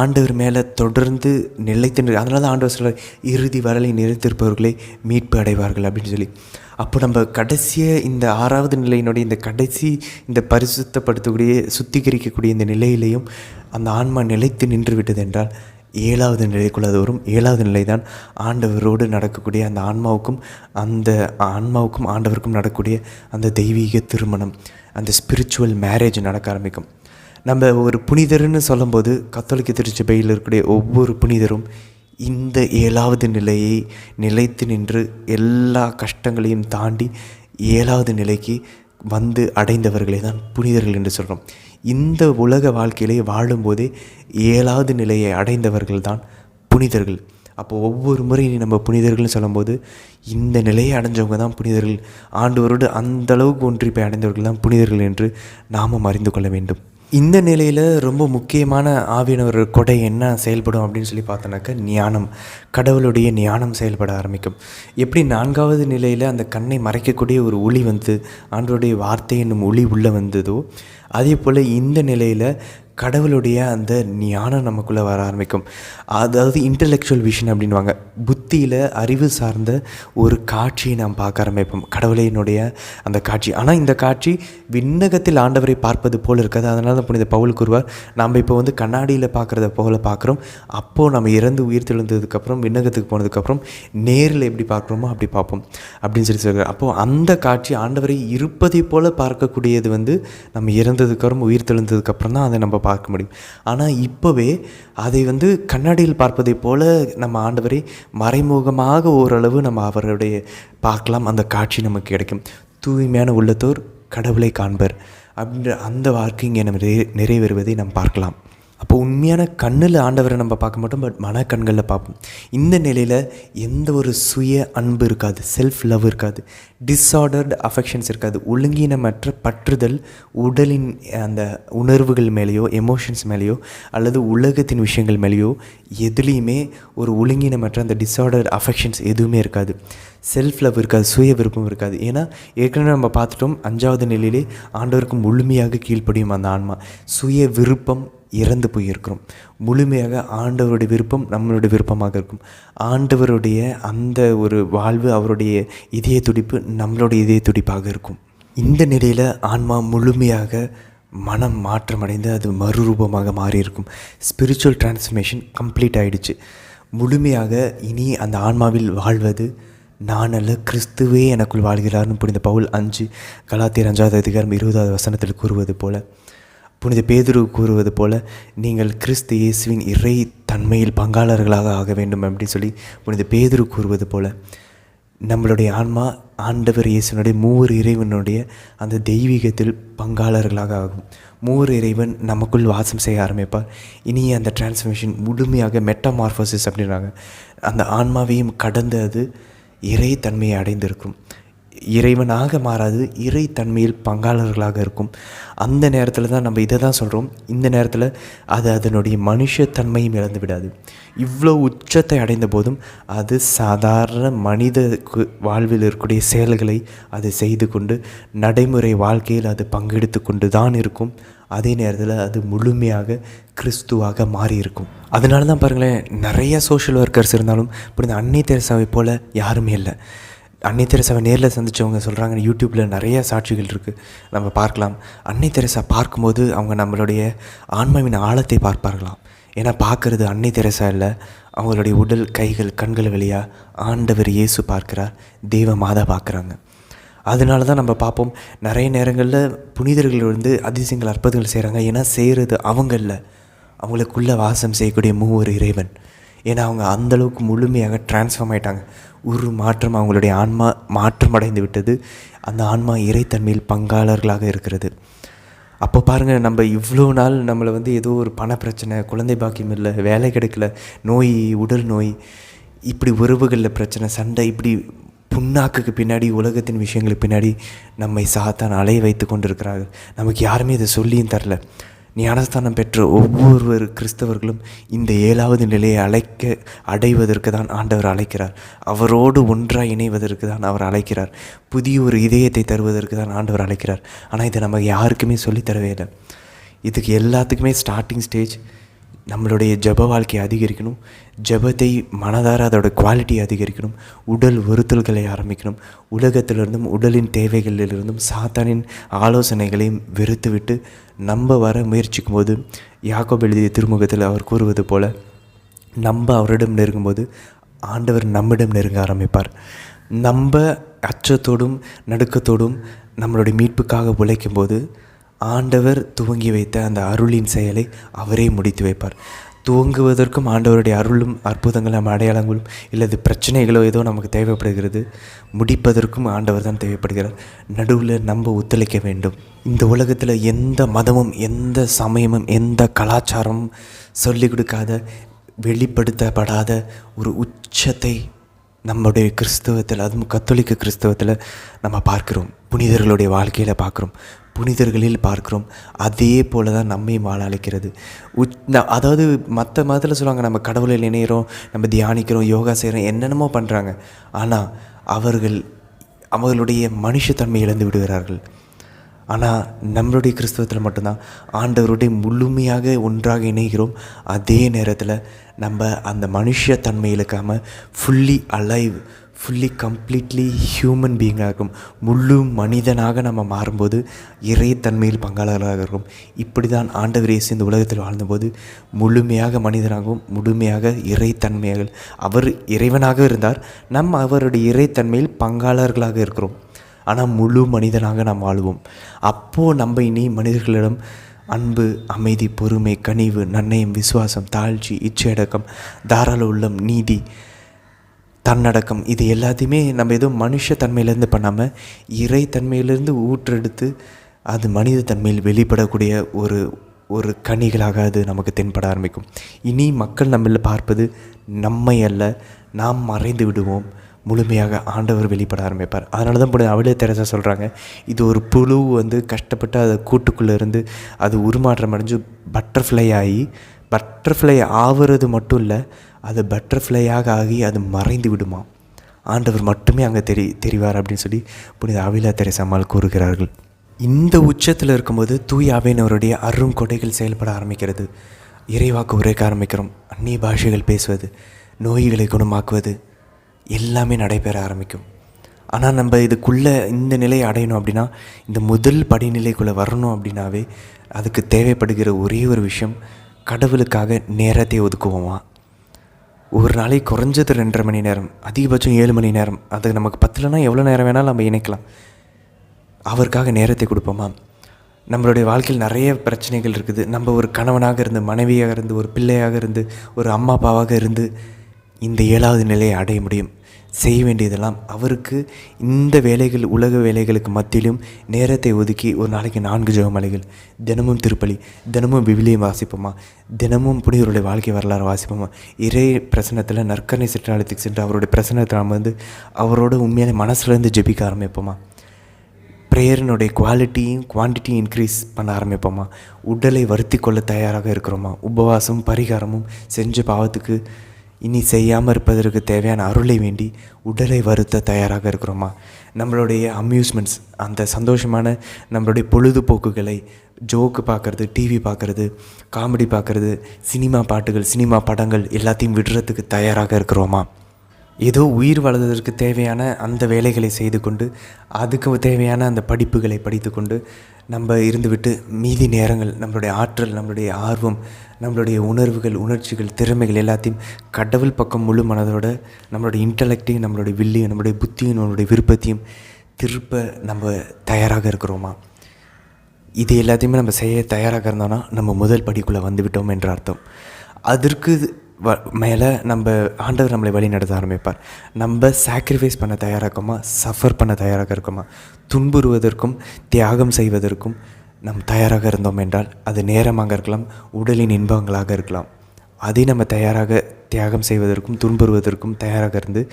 ஆண்டவர் மேலே தொடர்ந்து நிலைத்து, அதனால தான் ஆண்டவர் சொல்கிறார், இறுதி வரலை நிலைத்திருப்பவர்களே மீட்பு அடைவார்கள் அப்படின்னு சொல்லி. அப்போ நம்ம கடைசியாக இந்த 6வது நிலையினுடைய இந்த கடைசி, இந்த பரிசுத்தப்படுத்தக்கூடிய, சுத்திகரிக்கக்கூடிய இந்த நிலையிலையும் அந்த ஆன்மா நிலைத்து நின்று விட்டது என்றால் 7வது நிலைக்குள்ள அது வரும். 7வது நிலை தான் ஆண்டவரோடு நடக்கக்கூடிய அந்த ஆன்மாவுக்கும் ஆண்டவருக்கும் நடக்கக்கூடிய அந்த தெய்வீக திருமணம், அந்த ஸ்பிரிச்சுவல் மேரேஜ் நடக்க ஆரம்பிக்கும். நம்ம ஒரு புனிதர்னு சொல்லும்போது கத்தோலிக்க திருச்சபையில் இருக்கக்கூடிய ஒவ்வொரு புனிதரும் இந்த 7வது நிலையை நிலைத்து நின்று எல்லா கஷ்டங்களையும் தாண்டி 7வது நிலைக்கு அடைந்தவர்களே தான் புனிதர்கள் என்று சொல்கிறோம். இந்த உலக வாழ்க்கையிலே வாழும்போதே 7வது நிலையை அடைந்தவர்கள் தான் புனிதர்கள். அப்போ ஒவ்வொரு முறை நம்ம புனிதர்கள்னு சொல்லும்போது இந்த நிலையை அடைஞ்சவங்க தான் புனிதர்கள், ஆண்டவரோடு அந்தளவுக்கு ஒன்றி போய் அடைந்தவர்கள் தான் புனிதர்கள் என்று நாமும் அறிந்து கொள்ள வேண்டும். இந்த நிலையில் ரொம்ப முக்கியமான ஆவியானவர் கொடை என்ன செயல்படும் அப்படின்னு சொல்லி பார்த்தோன்னாக்கா, ஞானம், கடவுளுடைய ஞானம் செயல்பட ஆரம்பிக்கும். எப்படி 4வது நிலையில் அந்த கண்ணை மறைக்கக்கூடிய ஒரு ஒளி ஆண்டவருடைய வார்த்தை என்னும் ஒளி உள்ளே வந்ததோ, அதே போல் இந்த நிலையில் கடவுளுடைய அந்த ஞானம் நமக்குள்ளே வர ஆரம்பிக்கும். அதாவது இன்டலெக்சுவல் விஷன் அப்படின்வாங்க. புத்தியில் அறிவு சார்ந்த ஒரு காட்சியை நாம் பார்க்க ஆரம்பிப்போம், கடவுளினுடைய அந்த காட்சி. ஆனால் இந்த காட்சி விண்ணகத்தில் ஆண்டவரை பார்ப்பது போல் இருக்காது. அதனால தான் புனித பவுல் கூறுவார், நம்ம இப்போ வந்து கண்ணாடியில் பார்க்குறத போல் பார்க்குறோம், அப்போது நம்ம இறந்து உயிர் தெழுந்ததுக்கப்புறம் விண்ணகத்துக்கு போனதுக்கப்புறம் நேரில் எப்படி பார்க்குறோமோ அப்படி பார்ப்போம் அப்படின்னு சொல்கிறார். அப்போது அந்த காட்சி ஆண்டவரை இருப்பதை போல் பார்க்கக்கூடியது வந்து நம்ம இறந்ததுக்கப்புறம் உயிர் தெழுந்ததுக்கப்புறம் தான் அதை நம்ம பார்க்க முடியும். ஆனால் இப்போவே அதை வந்து கண்ணாடியில் பார்ப்பதை போல் நம்ம ஆண்டவரை மறைமுகமாக ஓரளவு நம்ம அவருடைய பார்க்கலாம். அந்த காட்சி நமக்கு கிடைக்கும். தூய்மையான உள்ளத்தோர் கடவுளை காண்பர் அப்படின்ற அந்த வார்த்தை இங்கே நம்ம நிறைவேறுவதை நம்ம பார்க்கலாம். அப்போ உண்மையான கண்ணில் ஆண்டவரை நம்ம பார்க்க மாட்டோம், பட் மனக்கண்களில் பார்ப்போம். இந்த நிலையில் எந்த ஒரு சுய அன்பு இருக்காது, செல்ஃப் லவ் இருக்காது, டிஸார்டர்டு அஃபெக்ஷன்ஸ் இருக்காது, ஒழுங்கீனமற்ற பற்றுதல் உடலின் அந்த உணர்வுகள் மேலேயோ எமோஷன்ஸ் மேலேயோ அல்லது உலகத்தின் விஷயங்கள் மேலேயோ எதுலேயுமே ஒரு ஒழுங்கீனமற்ற அந்த டிஸார்டர்டு அஃபெக்ஷன்ஸ் எதுவுமே இருக்காது. செல்ஃப் லவ் இருக்காது, சுய விருப்பம் இருக்காது. ஏன்னா ஏற்கனவே நம்ம பார்த்துட்டோம், 5வது நிலையிலே ஆண்டவருக்கு முழுமையாக கீழ்ப்படியும் அந்த ஆன்மா. சுய விருப்பம் இறந்து போயிருக்கிறோம். முழுமையாக ஆண்டவருடைய விருப்பம் நம்மளுடைய விருப்பமாக இருக்கும். ஆண்டவருடைய அந்த ஒரு வாழ்வு, அவருடைய இதய துடிப்பு நம்மளுடைய இதய துடிப்பாக இருக்கும். இந்த நிலையில் ஆன்மா முழுமையாக மனம் மாற்றமடைந்து அது மறுரூபமாக மாறியிருக்கும். ஸ்பிரிச்சுவல் டிரான்ஸ்ஃபர்மேஷன் கம்ப்ளீட் ஆகிடுச்சு. முழுமையாக இனி அந்த ஆன்மாவில் வாழ்வது நான் அல்ல, கிறிஸ்துவே எனக்குள் வாழ்கிறார்னு புனித பவுல் 5 கலாத்தியர் 5வது அதிகாரம் 20வது வசனத்தில் கூறுவது போல, புனித பேதுரு கூறுவது போல, நீங்கள் கிறிஸ்து இயேசுவின் இறை தன்மையில் பங்காளர்களாக ஆக வேண்டும் அப்படின்னு சொல்லி புனித பேதுரு கூறுவது போல, நம்மளுடைய ஆன்மா ஆண்டவர் இயேசுனுடைய மூவர் இறைவனுடைய அந்த தெய்வீகத்தில் பங்காளர்களாக ஆகும். மூவர் இறைவன் நமக்குள் வாசம் செய்ய ஆரம்பிப்பார். இனி அந்த டிரான்ஸ்ஃபர்மேஷன் முழுமையாக மெட்டாமார்ஃபோசிஸ் அப்படின்றாங்க. அந்த ஆன்மாவையும் கடந்து அது இறை தன்மையை அடைந்திருக்கும். இறைவனாக மாறாது, இறை தன்மையில் பங்காளர்களாக இருக்கும். அந்த நேரத்தில் தான் நம்ம இதை தான் சொல்கிறோம், இந்த நேரத்தில் அது அதனுடைய மனுஷத்தன்மையும் இழந்து விடாது. இவ்வளோ உச்சத்தை அடைந்த போதும் அது சாதாரண மனித வாழ்வில் இருக்கக்கூடிய செயல்களை அது செய்து கொண்டு நடைமுறை வாழ்க்கையில் அது பங்கெடுத்து கொண்டு தான் இருக்கும். அதே நேரத்தில் அது முழுமையாக கிறிஸ்துவாக மாறி இருக்கும். அதனால தான் பாருங்களேன், நிறைய சோஷியல் ஒர்க்கர்ஸ் இருந்தாலும் இப்படி இந்த அன்னை தெரசாவை போல் யாருமே இல்லை. அன்னை தெரசாவை நேரில் சந்தித்தவங்க சொல்கிறாங்க, யூடியூப்பில் நிறைய சாட்சிகள் இருக்குது, நம்ம பார்க்கலாம். அன்னை தெரசா பார்க்கும்போது அவங்க நம்மளுடைய ஆன்மாவின் ஆழத்தை பார்ப்பார்களாம். ஏன்னா பார்க்குறது அன்னை தெரசா இல்லை, அவங்களுடைய உடல், கைகள், கண்கள் வழியாக ஆண்டவர் இயேசு பார்க்குறார், தெய்வ மாதா பார்க்குறாங்க. அதனால தான் நம்ம பார்ப்போம், நிறைய நேரங்களில் புனிதர்கள் வந்து அதிசயங்கள் அற்புதங்கள் செய்கிறாங்க. ஏன்னா செய்கிறது அவங்க இல்லை, அவங்களுக்குள்ளே வாசம் செய்யக்கூடிய மூவர் இறைவன். ஏன்னா அவங்க அந்தளவுக்கு முழுமையாக டிரான்ஸ்ஃபார்ம் ஆகிட்டாங்க. ஒரு மாற்றம், அவங்களுடைய ஆன்மா மாற்றமடைந்து விட்டது. அந்த ஆன்மா இறைத்தன்மையில் பங்காளர்களாக இருக்கிறது. அப்போ பாருங்கள், நம்ம இவ்வளோ நாள் நம்மளை வந்து ஏதோ ஒரு பண பிரச்சனை, குழந்தை பாக்கியம் இல்லை, வேலை கிடைக்கல, நோய், உடல் நோய், இப்படி உறவுகளில் பிரச்சனை, சண்டை, இப்படி புண்ணாக்குக்கு பின்னாடி, உலகத்தின் விஷயங்களுக்கு பின்னாடி நம்மை சாத்தான் அலைய வைத்து கொண்டிருக்கிறார்கள். நமக்கு யாருமே இதை சொல்லியும் தரல. ஞானஸ்தானம் பெற்ற ஒவ்வொரு கிறிஸ்தவர்களும் இந்த 7வது நிலையை அடைவதற்கு தான் ஆண்டவர் அழைக்கிறார். அவரோடு ஒன்றாக இணைவதற்கு தான் அவர் அழைக்கிறார். புதிய ஒரு இதயத்தை தருவதற்கு தான் ஆண்டவர் அழைக்கிறார். ஆனால் இதை நம்ம யாருக்குமே சொல்லித்தரவே இல்லை. இதுக்கு எல்லாத்துக்குமே ஸ்டார்டிங் ஸ்டேஜ் நம்மளுடைய ஜெப வாழ்க்கையை அதிகரிக்கணும். ஜெபத்தை மனதார அதோட குவாலிட்டியை அதிகரிக்கணும். உடல் வருத்தல்களை ஆரம்பிக்கணும். உலகத்திலிருந்தும் உடலின் தேவைகளிலிருந்தும் சாத்தானின் ஆலோசனைகளையும் வெறுத்துவிட்டு நம்ம வர முயற்சிக்கும் போது, யாக்கோபு எழுதிய திருமுகத்தில் அவர் கூறுவது போல், நம்ம அவரிடம் நெருங்கும்போது ஆண்டவர் நம்மிடம் நெருங்க ஆரம்பிப்பார். நம்ம அச்சத்தோடும் நடுக்கத்தோடும் நம்மளுடைய மீட்புக்காக உழைக்கும்போது ஆண்டவர் துவங்கி வைத்த அந்த அருளின் செயலை அவரே முடித்து வைப்பார். துவங்குவதற்கும் ஆண்டவருடைய அருளும் அற்புதங்களும் அடையாளங்களும் இல்லது பிரச்சனைகளோ ஏதோ நமக்கு தேவைப்படுகிறது. முடிப்பதற்கும் ஆண்டவர் தான் தேவைப்படுகிறார். நடுவில் நம்ம ஒத்துழைக்க வேண்டும். இந்த உலகத்தில் எந்த மதமும், எந்த சமயமும், எந்த கலாச்சாரமும் சொல்லிக் கொடுக்காத, வெளிப்படுத்தப்படாத ஒரு உச்சத்தை நம்முடைய கிறிஸ்தவத்தில், அதுவும் கத்தோலிக்க கிறிஸ்தவத்தில் நம்ம பார்க்குறோம். புனிதர்களுடைய வாழ்க்கையில் பார்க்குறோம், புனிதர்களில் பார்க்குறோம். அதே போல் தான் நம்மையும் வாழ அழைக்கிறது. அதாவது மற்ற மதத்தில் சொல்லுவாங்க, நம்ம கடவுளை நினைக்கிறோம், நம்ம தியானிக்கிறோம், யோகா செய்கிறோம், என்னென்னமோ பண்ணுறாங்க. ஆனால் அவர்களுடைய மனுஷத்தன்மை இழந்து விடுகிறார்கள். ஆனால் நம்மளுடைய கிறிஸ்தவத்தில் மட்டும்தான் ஆண்டவருடைய முழுமையாக ஒன்றாக இணைகிறோம். அதே நேரத்தில் நம்ம அந்த மனுஷ தன்மை இழுக்காமல் fully alive, fully completely human பீயிங்காக இருக்கும். முழு மனிதனாக நம்ம மாறும்போது இறைத்தன்மையில் பங்காளர்களாக இருக்கும். இப்படி தான் ஆண்டவர் இயேசு இந்த உலகத்தில் வாழ்ந்தபோது முழுமையாக மனிதனாகவும் முழுமையாக இறைத்தன்மையாக, அவர் இறைவனாக இருந்தார், நம்ம அவருடைய இறைத்தன்மையில் பங்காளர்களாக இருக்கிறோம். ஆனால் முழு மனிதனாக நாம் வாழ்வோம். அப்போது நம்ம இனி மனிதர்களிடம் அன்பு, அமைதி, பொறுமை, கனிவு, நன்னயம், விசுவாசம், தாழ்ச்சி, இச்சையடக்கம், தாராள உள்ளம், நீதி, தன்னடக்கம், இது எல்லாத்தையுமே நம்ம எதுவும் மனுஷ தன்மையிலேருந்து பண்ணாமல் இறைத்தன்மையிலேருந்து ஊற்றெடுத்து அது மனித தன்மையில் வெளிப்படக்கூடிய ஒரு கனிகளாக அது நமக்கு தென்பட ஆரம்பிக்கும். இனி மக்கள் நம்மளில் பார்ப்பது நம்மை அல்ல, நாம் மறைந்து விடுவோம், முழுமையாக ஆண்டவர் வெளிப்பட ஆரம்பிப்பார். அதனால தான் அவளே தெரசா சொல்கிறாங்க, இது ஒரு புழு கஷ்டப்பட்டு அதை கூட்டுக்குள்ளே இருந்து அது உருமாற்றம் அடைஞ்சு பட்டர்ஃப்ளை ஆகி, பட்டர்ஃப்ளை ஆகிறது மட்டும் இல்லை, அது பட்டர்ஃப்ளையாக ஆகி அது மறைந்து விடுமா. ஆண்டவர் மட்டுமே அங்கே தெரிவார் அப்படின்னு சொல்லி புனித அவிலா தெரசாம்மாள் கூறுகிறார்கள். இந்த உச்சத்தில் இருக்கும்போது தூய ஆவியானவருடைய அருங்கொடைகள் செயல்பட ஆரம்பிக்கிறது. இறைவாக்கு உரைக்க ஆரம்பிக்கிறோம். அந்நிய பாஷைகள் பேசுவது, நோய்களை குணமாக்குவது எல்லாமே நடைபெற ஆரம்பிக்கும். ஆனால் நம்ம இதுக்குள்ளே இந்த நிலையை அடையணும் அப்படின்னா, இந்த முதல் படிநிலைக்குள்ளே வரணும் அப்படின்னாவே அதுக்கு தேவைப்படுகிற ஒரே ஒரு விஷயம், கடவுளுக்காக நேரத்தை ஒதுக்குவோமா. ஒரு நாளைக்கு குறைஞ்சது 2.5 மணி நேரம், அதிகபட்சம் 7 மணி நேரம், அது நமக்கு பத்தலைன்னா எவ்வளோ நேரம் வேணாலும் நம்ம இணைக்கலாம். அவருக்காக நேரத்தை கொடுப்போமா. நம்மளுடைய வாழ்க்கையில் நிறைய பிரச்சனைகள் இருக்குது. நம்ம ஒரு கணவனாக இருந்து, மனைவியாக இருந்து, ஒரு பிள்ளையாக இருந்து, ஒரு அம்மா அப்பாவாக இருந்து இந்த 7வது நிலையை அடைய முடியும். செய்ய வேண்டியதெல்லாம் அவருக்கு இந்த வேலைகள், உலக வேலைகளுக்கு மத்தியிலும் நேரத்தை ஒதுக்கி ஒரு நாளைக்கு 4 ஜெபமாலைகள், தினமும் திருப்பலி, தினமும் விவிலியம் வாசிப்போமா, தினமும் புனிதருடைய வாழ்க்கை வரலாறு வாசிப்போமா, இறை பிரசனத்தில் நற்கரணை சிற்றாலயத்துக்கு சென்று அவருடைய பிரசனத்தை நம்ம அவரோட உண்மையான மனசுலேருந்து ஜெபிக்க ஆரம்பிப்போமா. ப்ரேயரினுடைய குவாலிட்டியும் குவான்டிட்டியும் இன்க்ரீஸ் பண்ண ஆரம்பிப்போமா. உடலை வருத்தி கொள்ள தயாராக இருக்கிறோமா. உபவாசம், பரிகாரமும் செஞ்ச பாவத்துக்கு இனி செய்யாமல் இருப்பதற்கு தேவையான அருளை வேண்டி உடலை வருத்த தயாராக இருக்கிறோமா. நம்மளுடைய அம்யூஸ்மெண்ட்ஸ், அந்த சந்தோஷமான நம்மளுடைய பொழுதுபோக்குகளை, ஜோக்கு பார்க்குறது, டிவி பார்க்குறது, காமெடி பார்க்குறது, சினிமா பாட்டுகள், சினிமா படங்கள் எல்லாத்தையும் விடுறதுக்கு தயாராக இருக்கிறோமா. ஏதோ உயிர் வாழ்வதற்கு தேவையான அந்த வேலைகளை செய்து கொண்டு, அதுக்கு தேவையான அந்த படிப்புகளை படித்து கொண்டு நம்ம இருந்துவிட்டு மீதி நேரங்கள் நம்மளுடைய ஆற்றல், நம்மளுடைய ஆர்வம், நம்மளுடைய உணர்வுகள், உணர்ச்சிகள், திறமைகள் எல்லாத்தையும் கடவுள் பக்கம் முழு மனதோட நம்மளுடைய இன்டலெக்டையும், நம்மளுடைய வில்லையும், நம்மளுடைய புத்தியும், நம்மளுடைய விருப்பத்தையும் திருப்ப நம்ம தயாராக இருக்கிறோமா. இது எல்லாத்தையுமே நம்ம செய்ய தயாராக இருந்தோன்னா நம்ம முதல் படிக்குள்ளே வந்துவிட்டோம் என்ற அர்த்தம். அதற்கு மேலே நம்ம ஆண்டவர் நம்மளை வழி நடத்த ஆரம்பிப்பார். நம்ம சாக்ரிஃபைஸ் பண்ண தயாராக இருக்கோமா, சஃபர் பண்ண தயாராக இருக்கோமா, துன்புறுவதற்கும் தியாகம் செய்வதற்கும் நம் தயாராக இருந்தோம் என்றால் அது நேரமாக இருக்கலாம், உடலின் இன்பங்களாக இருக்கலாம். அதை நம்ம தயாராக தியாகம் செய்வதற்கும் துன்புறுவதற்கும் தயாராக இருந்து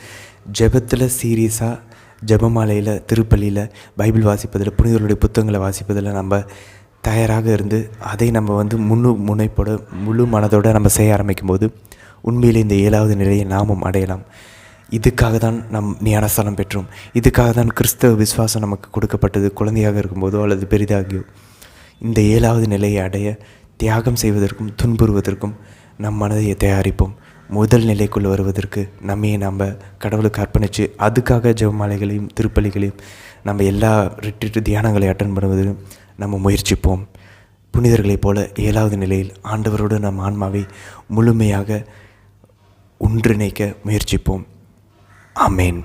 ஜெபத்தில் சீரியஸாக, ஜெபமாலையில், திருப்பலியில், பைபிள் வாசிப்பதில், புனிதர்களுடைய புத்தகங்களை வாசிப்பதில் நம்ம தயாராக இருந்து அதை நம்ம முனைப்போட முழு மனதோடு நம்ம செய்ய ஆரம்பிக்கும் போது உண்மையில் இந்த 7வது நிலையை நாமும் அடையலாம். இதுக்காக தான் நம் ஞானஸ்தானம் பெற்றோம். இதுக்காக தான் கிறிஸ்தவ விசுவாசம் நமக்கு கொடுக்கப்பட்டது. குழந்தையாக இருக்கும்போதோ அல்லது பெரிதாகியோ இந்த 7வது நிலையை அடைய தியாகம் செய்வதற்கும் துன்புறுவதற்கும் நம் மனதை தயாரிப்போம். முதல் நிலைக்குள் வருவதற்கு நம்மையே நம்ம கடவுளுக்கு அர்ப்பணித்து அதுக்காக ஜெபமாலைகளையும் திருப்பலிகளையும் நம்ம எல்லா ரிட்ரீட் தியானங்களை அட்டன் பண்ணுவதிலும் நம்ம முயற்சிப்போம். புனிதர்களைப் போல 7வது நிலையில் ஆண்டவரோடு நம் ஆன்மாவை முழுமையாக ஒன்றிணைக்க முயற்சிப்போம். ஆமேன்.